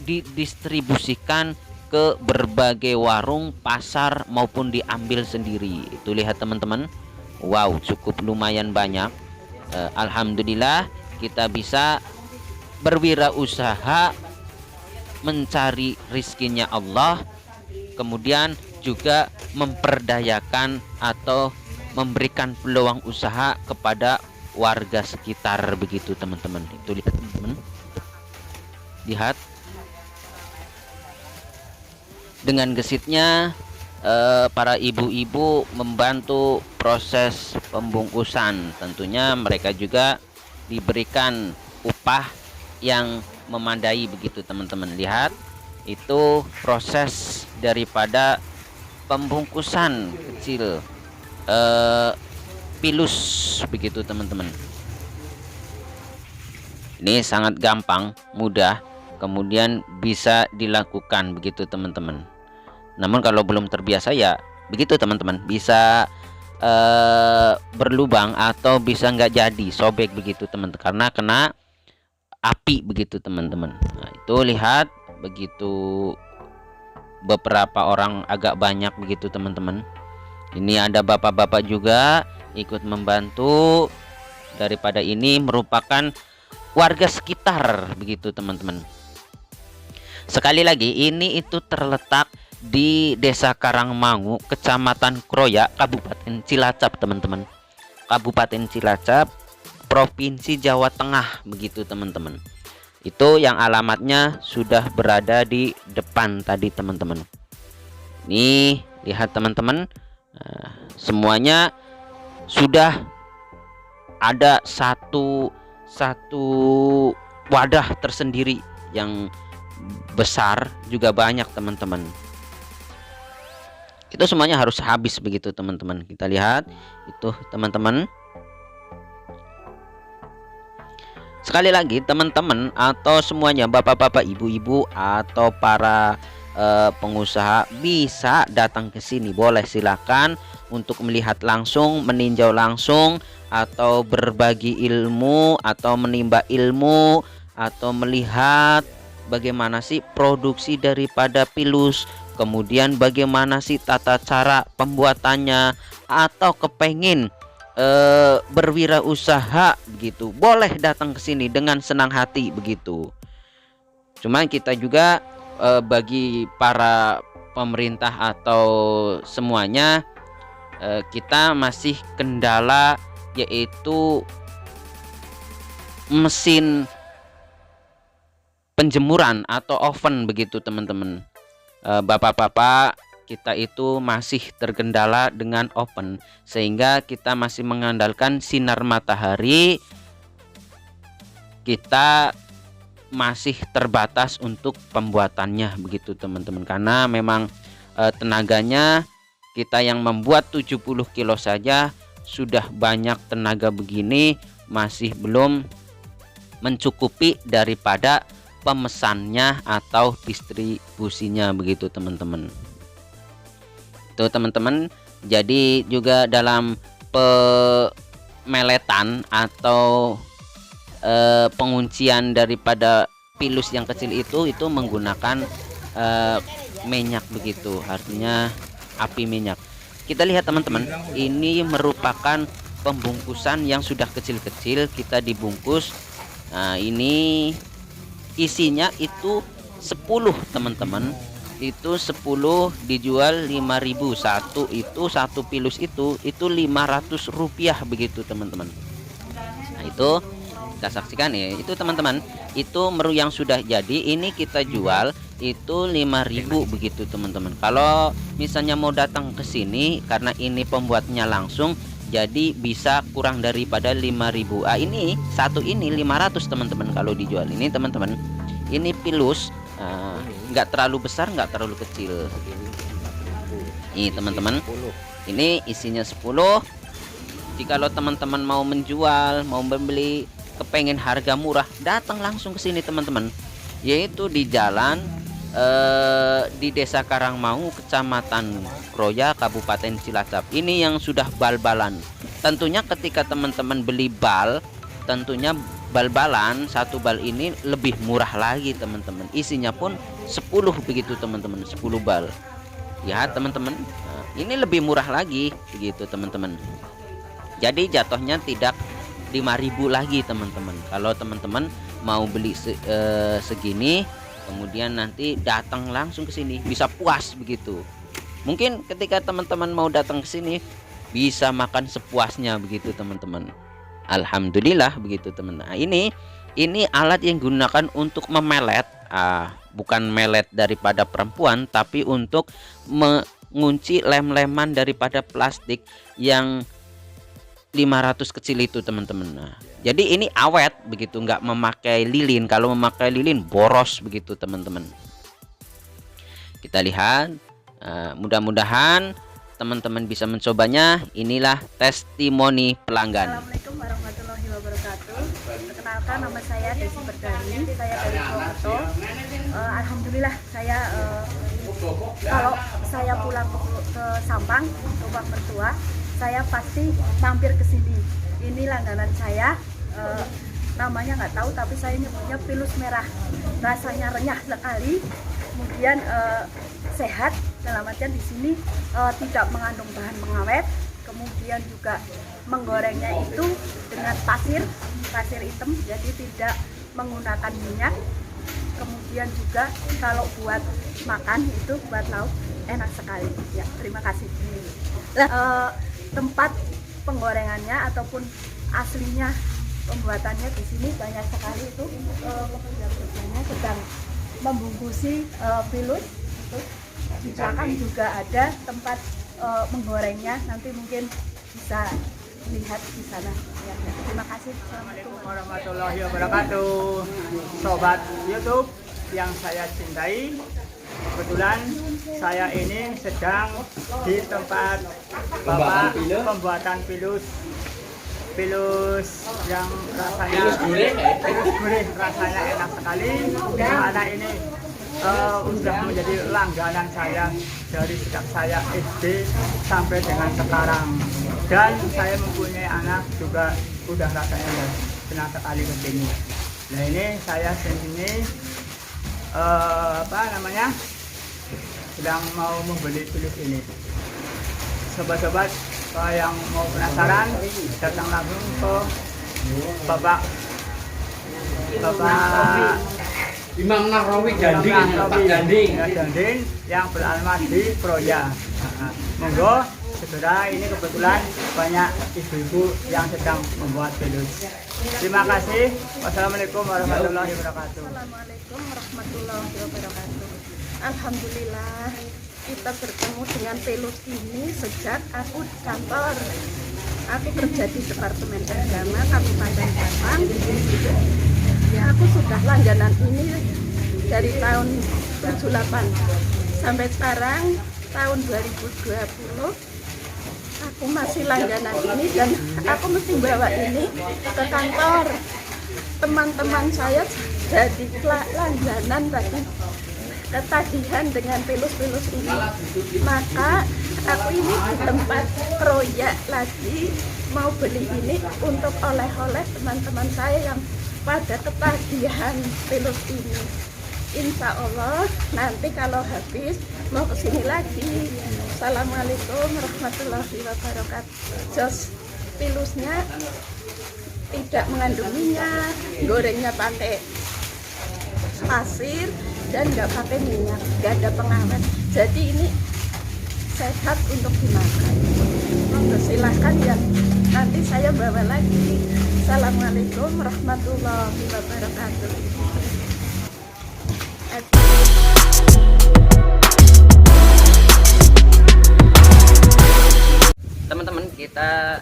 didistribusikan ke berbagai warung, pasar maupun diambil sendiri. Itu lihat teman-teman, wow cukup lumayan banyak. Alhamdulillah kita bisa berwirausaha mencari rizkinya Allah, kemudian juga memperdayakan atau memberikan peluang usaha kepada warga sekitar begitu teman-teman. Itu lihat teman-teman, lihat dengan gesitnya para ibu-ibu membantu proses pembungkusan. Tentunya mereka juga diberikan upah yang memadai begitu teman-teman. Lihat itu proses daripada pembungkusan kecil pilus begitu teman-teman. Ini sangat gampang, mudah, kemudian bisa dilakukan begitu teman-teman. Namun kalau belum terbiasa ya begitu teman-teman, bisa berlubang atau bisa nggak jadi, sobek begitu teman-teman karena kena api begitu teman-teman. Nah, itu lihat begitu beberapa orang agak banyak begitu teman-teman. Ini ada bapak-bapak juga ikut membantu, daripada ini merupakan warga sekitar begitu teman-teman. Sekali lagi ini itu terletak di Desa Karangmangu, Kecamatan Kroya, Kabupaten Cilacap teman-teman. Kabupaten Cilacap, Provinsi Jawa Tengah begitu teman-teman. Itu yang alamatnya sudah berada di depan tadi teman-teman. Nih lihat teman-teman, semuanya sudah ada satu wadah tersendiri yang besar juga banyak teman-teman. Itu semuanya harus habis begitu teman-teman. Kita lihat itu teman-teman, Sekali lagi teman-teman atau semuanya bapak-bapak, ibu-ibu atau para pengusaha bisa datang ke sini, boleh silakan untuk melihat langsung, meninjau langsung, atau berbagi ilmu, atau menimba ilmu, atau melihat bagaimana sih produksi daripada pilus, kemudian bagaimana sih tata cara pembuatannya, atau kepengen berwirausaha begitu, boleh datang ke sini dengan senang hati begitu. Cuman kita juga bagi para pemerintah atau semuanya, kita masih kendala yaitu mesin penjemuran atau oven begitu teman-teman. Bapak-bapak, kita itu masih terkendala dengan oven, sehingga kita masih mengandalkan sinar matahari. Kita masih terbatas untuk pembuatannya begitu teman-teman, karena memang tenaganya kita yang membuat 70 kilo saja sudah banyak tenaga begini, masih belum mencukupi daripada pemesannya atau distribusinya begitu teman-teman. Itu teman-teman. Jadi juga dalam pemeletan atau penguncian daripada pilus yang kecil itu menggunakan minyak begitu, artinya api minyak. Kita lihat teman-teman, ini merupakan pembungkusan yang sudah kecil-kecil, kita dibungkus. Nah, ini isinya itu 10 teman-teman, itu 10 dijual 5.000 satu, itu satu pilus itu 500 rupiah begitu teman-teman. Nah, itu kita saksikan ya, itu teman-teman, itu meru yang sudah jadi ini kita jual itu 5.000 begitu teman-teman. Kalau misalnya mau datang ke sini karena ini pembuatnya langsung, jadi bisa kurang daripada 5.000. Ini satu ini 500 teman-teman kalau dijual ini teman-teman. Ini pilus nggak terlalu besar, nggak terlalu kecil. Ini teman-teman, ini isinya 10. Jika lo teman-teman mau menjual, mau membeli, kepengen harga murah, datang langsung ke sini teman-teman, yaitu di jalan di Desa Karangmangu, Kecamatan Kroya, Kabupaten Cilacap. Ini yang sudah bal-balan. Tentunya ketika teman-teman beli bal, tentunya bal-balan satu bal ini lebih murah lagi teman-teman. Isinya pun 10 begitu teman-teman, 10 bal. Ya teman-teman, ini lebih murah lagi begitu teman-teman. Jadi jatuhnya tidak 5.000 lagi teman-teman. Kalau teman-teman mau beli segini, kemudian nanti datang langsung ke sini, bisa puas begitu. Mungkin ketika teman-teman mau datang ke sini bisa makan sepuasnya begitu teman-teman. Alhamdulillah begitu teman. Nah, ini alat yang digunakan untuk memelet, bukan melet daripada perempuan, tapi untuk mengunci lem-leman daripada plastik yang 500 kecil itu teman-teman. Nah, jadi ini awet begitu, nggak memakai lilin. Kalau memakai lilin boros begitu teman-teman. Kita lihat, mudah-mudahan teman-teman bisa mencobanya. Inilah testimoni pelanggan. Assalamualaikum warahmatullahi wabarakatuh. Perkenalkan, nama saya Desi Berdani, saya dari Purwokerto. Alhamdulillah saya kalau saya pulang ke Sampang, ke rumah mertua, saya pasti mampir ke sini. Ini langganan saya, namanya nggak tahu tapi saya nyebutnya pilus merah. Rasanya renyah sekali, kemudian sehat. Dalam artian di sini tidak mengandung bahan pengawet, kemudian juga menggorengnya itu dengan pasir hitam, jadi tidak menggunakan minyak. Kemudian juga kalau buat makan itu buat lauk enak sekali. Ya, terima kasih. Tempat penggorengannya ataupun aslinya pembuatannya di sini banyak sekali itu pekerja-pekerjanya sedang membungkusi pilus. Di belakang juga ada tempat menggorengnya, nanti mungkin bisa lihat di sana. Ya, terima kasih. Assalamualaikum warahmatullahi wabarakatuh. Sobat YouTube yang saya cintai, kebetulan saya ini sedang di tempat Bapak pembuatan pilus pilus yang rasanya pilus gurih, rasanya enak sekali. Dimana ini sudah menjadi langganan saya dari sejak saya SD sampai dengan sekarang. Dan saya mempunyai anak juga udah rasanya senang sekali ke sini. Nah ini saya sini sedang mau membeli pilus ini. Sobat-sobat yang mau penasaran datang langsung ke Bapak Imam Nahrawi Ganding, Pak Ganding. Ganding yang beralamat di Proya. Monggo segera, ini kebetulan banyak ibu-ibu yang sedang membuat pilus. Terima kasih. Wassalamualaikum warahmatullahi wabarakatuh. Assalamualaikum warahmatullahi wabarakatuh. Alhamdulillah kita bertemu dengan pilus ini sejak aku di kantor. Aku kerja di Departemen Agama Kabupaten Batang. Aku sudah langganan ini dari tahun 78 sampai sekarang tahun 2020. Aku masih langganan ini dan aku mesti bawa ini ke kantor. Teman-teman saya jadi langganan tadi ketagihan dengan pilus-pilus ini. Maka aku ini di tempat proyek lagi mau beli ini untuk oleh-oleh teman-teman saya yang pada ketagihan pilus ini. Insya Allah nanti kalau habis mau kesini lagi. Assalamualaikum warahmatullahi wabarakatuh. Jos pilusnya tidak mengandung minyak, gorengnya pakai pasir dan nggak pakai minyak, nggak ada pengawet. Jadi ini sehat untuk dimakan. Monggo silahkan ya. Nanti saya bawa lagi. Assalamualaikum warahmatullahi wabarakatuh. Teman-teman, kita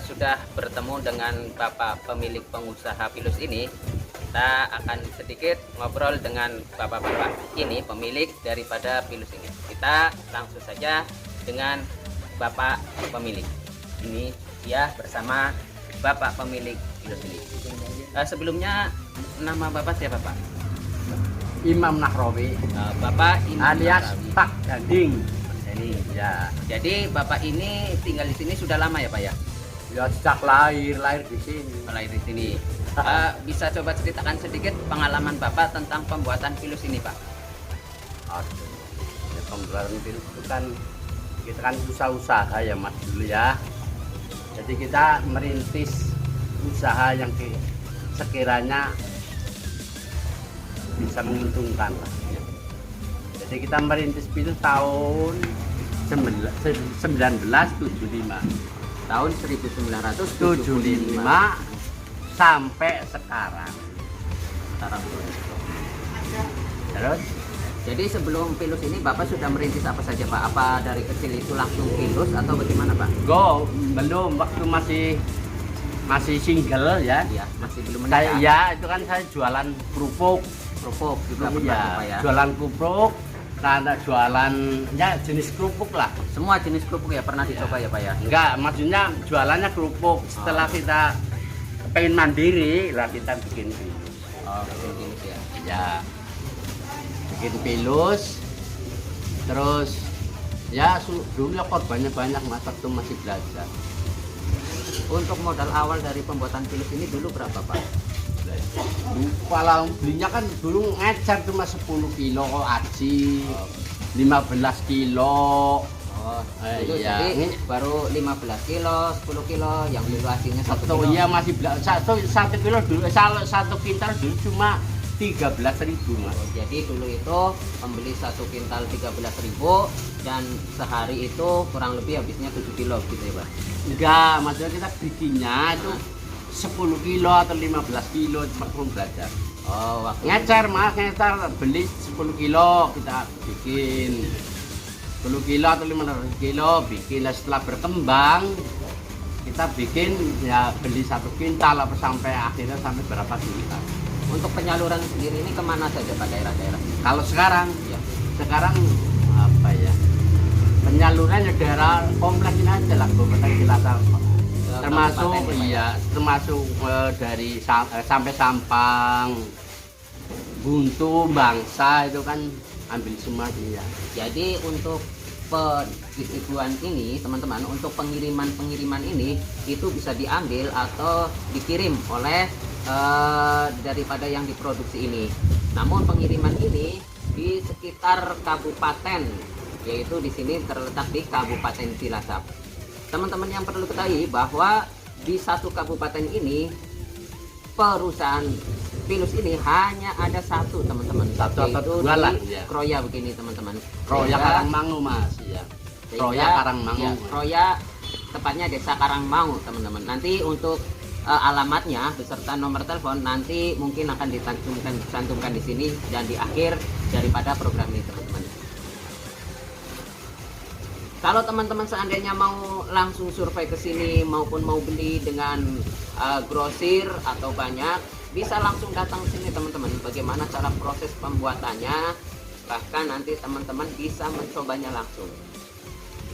sudah bertemu dengan Bapak pemilik pengusaha pilus ini. Kita akan sedikit ngobrol dengan bapak-bapak ini, pemilik daripada pilus ini. Kita langsung saja dengan Bapak pemilik ini ya, bersama Bapak pemilik pilus ini. Sebelumnya nama Bapak siapa Pak? Imam Nahrawi Bapak Imam alias Nahrawi. Pak Ganding. Ini Ya, jadi Bapak ini tinggal di sini sudah lama ya Pak ya? ya sejak lahir di sini. Mulai di sini. Bisa coba ceritakan sedikit pengalaman Bapak tentang pembuatan pilus ini Pak? Aduh, ya, pembuatan pilus itu kan kita kan usaha ya Mas dulu ya. Jadi kita merintis usaha yang sekiranya bisa menguntungkan lah. Jadi kita merintis pilus tahun 1975. Tahun 1975 sampai sekarang. Terus jadi sebelum pilus ini Bapak sudah merintis apa saja Pak? Apa dari kecil itu langsung pilus atau bagaimana Pak? belum, waktu masih single ya. Iya, masih belum menikah. Saya ya itu kan saya jualan kerupuk. Kerupuk juga pernah Ya, Pak ya? jualan kerupuk. Nah, jualan ya jenis kerupuk lah. Semua jenis kerupuk ya pernah dicoba ya Pak ya? Enggak, maksudnya jualannya kerupuk. Setelah kita pengen mandiri lah kita bikin pilus. Oh, bikin pilus ya. Ya, bikin pilus. Terus ya dulu ya korbannya banyak Mas waktu masih belajar. Untuk modal awal dari pembuatan pilus ini dulu berapa Pak? Kalau belinya kan dulu ngecer cuma 10 kilo aji, 15 kilo. Oh, itu iya. jadi baru 15 kilo, 10 kilo, yang dulu hasilnya 1 Satu kilo. iya masih satu kilo dulu, satu kintal dulu cuma 13.000 Mas. Oh, jadi dulu itu membeli 1 kintal 13.000 dan sehari itu kurang lebih habisnya 7 kilo gitu ya Pak? Enggak, maksudnya kita bikinnya itu 10 kilo atau 15 kilo waktu belajar. Oh, waktu Ngecer Mas, ngecer beli 10 kilo kita bikin 10 kilo atau 15 kilo bikin. Setelah berkembang kita bikin ya beli 1 kintal apa sampai akhirnya sampai berapa kintal. Untuk penyaluran sendiri ini kemana saja Pak daerah-daerah? Kalau sekarang Ya. sekarang apa ya, penyalurannya daerah kompleks ini aja lah, Kabupaten Cilacap. termasuk kabupaten, Pak, ya? iya termasuk dari sampai Sampang, Buntu, Bangsa itu kan ambil semua dia. Jadi untuk pendistribuan ini teman-teman, untuk pengiriman ini itu bisa diambil atau dikirim oleh daripada yang diproduksi ini. Namun pengiriman ini di sekitar kabupaten, yaitu di sini terletak di Kabupaten Cilacap. Teman-teman yang perlu ketahui bahwa di satu kabupaten ini perusahaan Pilus ini hanya ada satu, teman-teman. Satu atau yaitu dua lah, di ya. Kroya begini, teman-teman. Kroya Sehingga- Karangmangu Mas ya. Kroya Karangmangu. ya, Kroya tepatnya Desa Karangmangu, teman-teman. Nanti untuk alamatnya beserta nomor telepon nanti mungkin akan dicantumkan di sini dan di akhir daripada program ini, teman-teman. Kalau teman-teman seandainya mau langsung survei ke sini maupun mau beli dengan grosir atau banyak, bisa langsung datang ke sini, teman-teman. Bagaimana cara proses pembuatannya, bahkan nanti teman-teman bisa mencobanya langsung.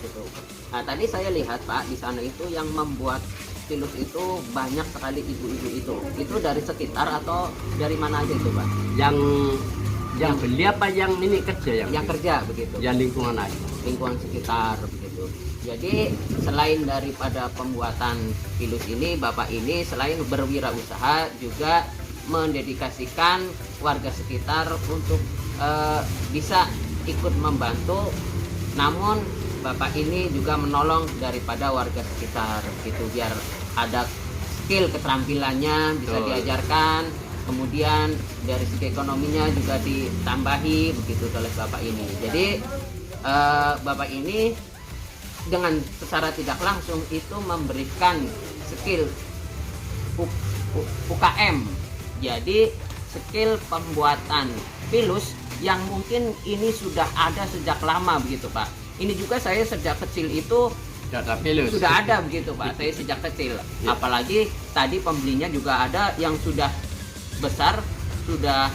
Gitu. Nah, tadi saya lihat Pak di sana itu yang membuat Pilus itu banyak sekali ibu-ibu itu. Itu dari sekitar atau dari mana aja itu Pak? Yang beli apa yang ini kerja Yang kerja begitu. yang lingkungan aja. Lingkungan sekitar begitu. Jadi selain daripada pembuatan Pilus ini, Bapak ini selain berwirausaha juga mendedikasikan warga sekitar untuk bisa ikut membantu. Namun Bapak ini juga menolong daripada warga sekitar gitu, biar ada skill keterampilannya bisa Betul. diajarkan. Kemudian dari segi ekonominya juga ditambahi begitu oleh Bapak ini. Jadi Bapak ini dengan secara tidak langsung itu memberikan skill UKM. Jadi skill pembuatan Pilus yang mungkin ini sudah ada sejak lama begitu Pak. Ini juga saya sejak kecil itu Data Pilus. sudah ada begitu Pak. Saya sejak kecil. Ya. Apalagi tadi pembelinya juga ada yang sudah besar, sudah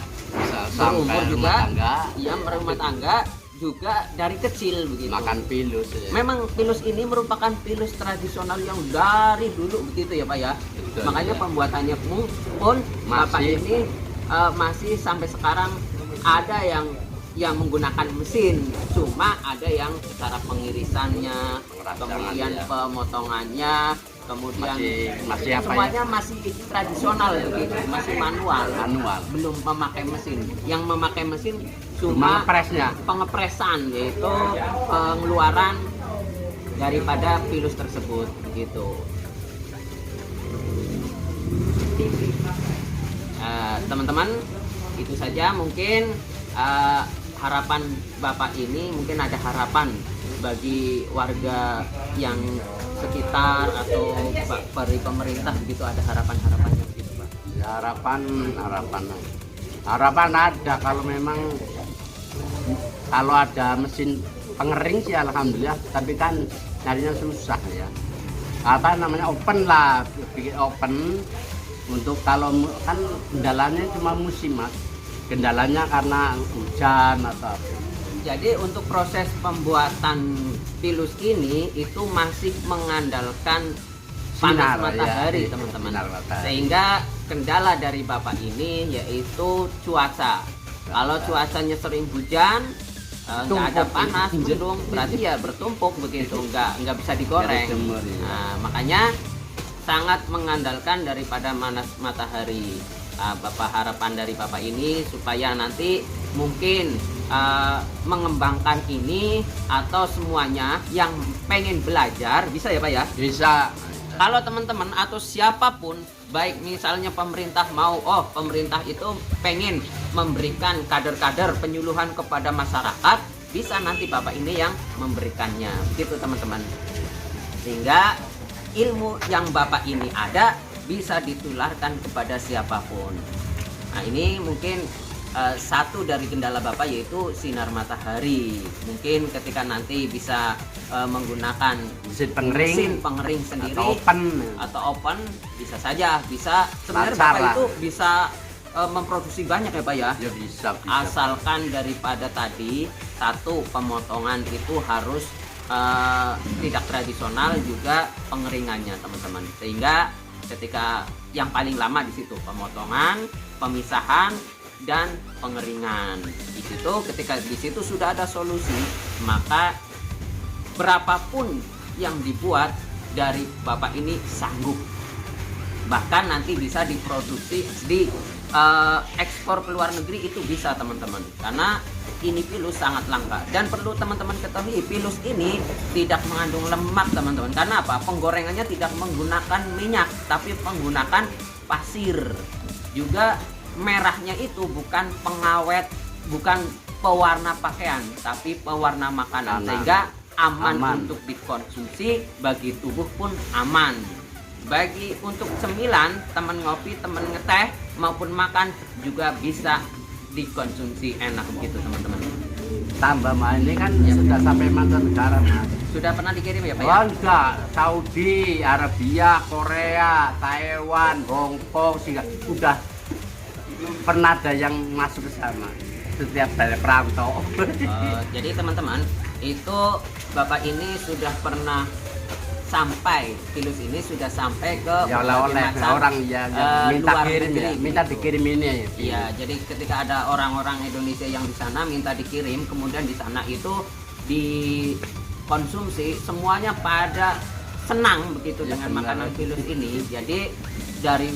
Sampai berumur juga, rumah tangga. yang berumah tangga juga dari kecil begitu. Makan Pilus ya. Memang Pilus ini merupakan Pilus tradisional yang dari dulu begitu ya Pak ya. Betul, Makanya ya. pembuatannya pun Bapak Masih. ini masih sampai sekarang ada yang menggunakan mesin, cuma ada yang cara pengirisannya, Pengerancangan, kemudian ya. pemotongannya, kemudian Masih apa ya? semuanya masih tradisional begitu, masih manual. Manual. Belum memakai mesin. Yang memakai mesin Cuma cuma presnya. pengepresan, yaitu pengeluaran daripada Pilus tersebut begitu. Teman-teman, itu saja mungkin harapan Bapak ini. Mungkin ada harapan bagi warga yang sekitar atau dari pemerintah begitu, ada harapan-harapannya begitu Pak. Ya, harapan ada kalau ada mesin pengering sih alhamdulillah, tapi kan nyarinya susah ya. Apa namanya, open lah, bikin open untuk kalau kan kendalanya cuma musim Mas. Kendalanya karena hujan atau apa. Jadi untuk proses pembuatan Pilus ini itu masih mengandalkan panas Sinar, matahari ya, teman-teman. sinar matahari. Sehingga kendala dari Bapak ini yaitu cuaca. Kalau cuacanya sering hujan, nggak ada Tumpuk. panas, mendung, berarti ya bertumpuk begitu, nggak bisa digoreng. Nggak dijemur, ya. Nah, makanya sangat mengandalkan daripada panas matahari. Bapak harapan dari Bapak ini supaya nanti mungkin mengembangkan ini atau semuanya yang pengen belajar bisa ya Pak ya. Bisa. Kalau teman-teman atau siapapun, baik misalnya pemerintah pemerintah itu pengen memberikan kader-kader penyuluhan kepada masyarakat, bisa nanti Bapak ini yang memberikannya begitu teman-teman. Sehingga ilmu yang Bapak ini ada bisa ditularkan kepada siapapun. Nah, ini mungkin satu dari kendala Bapak yaitu sinar matahari. Mungkin ketika nanti bisa menggunakan Mesin pengering sendiri atau open. bisa saja, bisa sebenarnya Lancar Bapak lah. itu bisa memproduksi banyak ya Pak ya. Ya bisa. Asalkan daripada tadi satu pemotongan itu harus tidak tradisional juga pengeringannya teman-teman. Sehingga ketika yang paling lama di situ pemotongan, pemisahan, dan pengeringan. Di situ ketika di situ sudah ada solusi, maka berapapun yang dibuat dari Bapak ini sanggup. Bahkan nanti bisa diproduksi di ekspor ke luar negeri itu bisa teman-teman. Karena ini pilus sangat langka dan perlu teman-teman ketahui pilus ini tidak mengandung lemak teman-teman. Karena apa? Penggorengannya tidak menggunakan minyak tapi menggunakan pasir. Juga merahnya itu bukan pengawet, bukan pewarna pakaian tapi pewarna makanan. Sehingga aman untuk dikonsumsi, bagi tubuh pun aman. Bagi untuk cemilan, teman ngopi, teman ngeteh maupun makan juga bisa dikonsumsi enak begitu teman-teman. Tambah mah ini kan sudah sampai mancanegara Mas. Sudah pernah dikirim ya Pak? Oh enggak, Saudi, Arabia, Korea, Taiwan, Hong Kong, udah pernah ada yang masuk ke sana setiap dari perantau. Jadi teman-teman, itu Bapak ini sudah pernah sampai, pilus ini sudah sampai ke ya oleh orang yang minta luar kirim negeri, ya, minta dikirim ini ya. Iya, jadi ketika ada orang-orang Indonesia yang di sana minta dikirim, kemudian di sana itu dikonsumsi, semuanya pada senang begitu ya, dengan makanan pilus ini. Jadi dari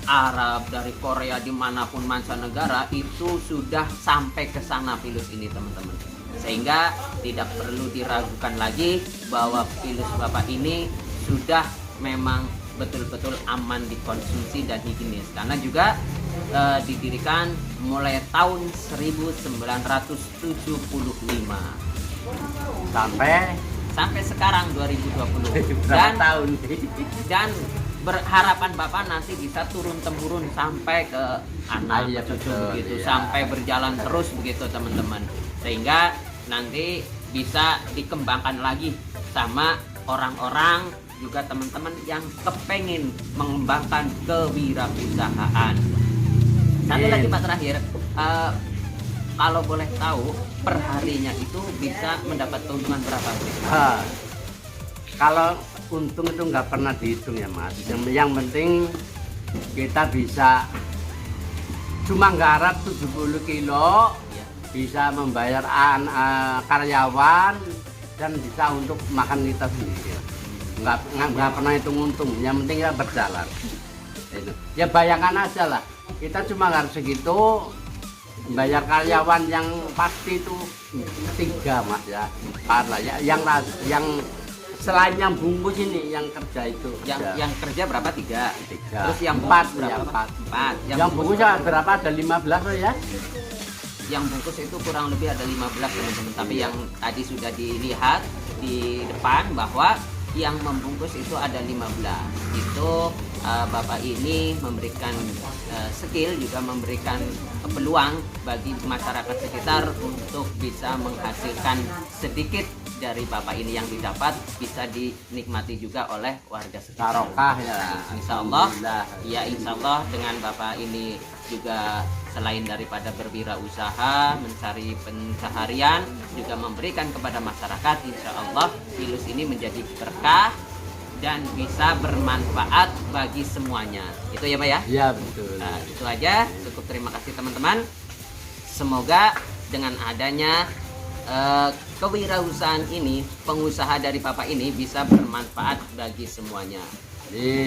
Arab, dari Korea, dimanapun mancanegara itu sudah sampai ke sana pilus ini teman-teman. Sehingga tidak perlu diragukan lagi bahwa pilus Bapak ini sudah memang betul-betul aman dikonsumsi dan higienis. Karena juga didirikan mulai tahun 1975 sampai sekarang 2020. Dan berharapan Bapak nanti bisa turun temurun sampai ke anak cucu begitu, sampai berjalan terus begitu teman-teman. Sehingga nanti bisa dikembangkan lagi sama orang-orang juga teman-teman yang kepengen mengembangkan kewirausahaan. Satu lagi Pak terakhir, kalau boleh tahu perharinya itu bisa mendapat keuntungan berapa? Kalau untung itu nggak pernah dihitung ya Mas. Yang penting kita bisa cuma garap 70 kilo, bisa membayar karyawan dan bisa untuk makan kita sendiri. Nggak pernah hitung untung. Yang penting ya berjalan. Ya bayangkan aja lah, kita cuma harus segitu, bayar karyawan yang pasti itu 3 Mas ya. 4 lah ya. Yang selain yang bungkus ini yang kerja itu yang kerja berapa? 3. Terus yang 4 berapa? 4. Yang bungkus berapa? Ada 15 ya. Yang bungkus itu kurang lebih ada 15 teman-teman. Tapi yang tadi sudah dilihat di depan bahwa yang membungkus itu ada 15. Itu Bapak ini memberikan skill, juga memberikan peluang bagi masyarakat sekitar untuk bisa menghasilkan sedikit dari Bapak ini yang didapat, bisa dinikmati juga oleh warga sekitar. Barokah ya. Insya Allah, ya insya Allah dengan Bapak ini juga selain daripada berwirausaha, mencari pencaharian, juga memberikan kepada masyarakat, insya Allah pilus ini menjadi berkah dan bisa bermanfaat bagi semuanya. Itu ya Pak ya? Iya betul. Nah, itu aja. Cukup, terima kasih teman-teman. Semoga dengan adanya kewirausahaan ini, pengusaha dari Bapak ini bisa bermanfaat bagi semuanya.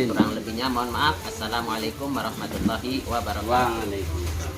Kurang lebihnya mohon maaf. Assalamualaikum warahmatullahi wabarakatuh. Waalaikumsalam.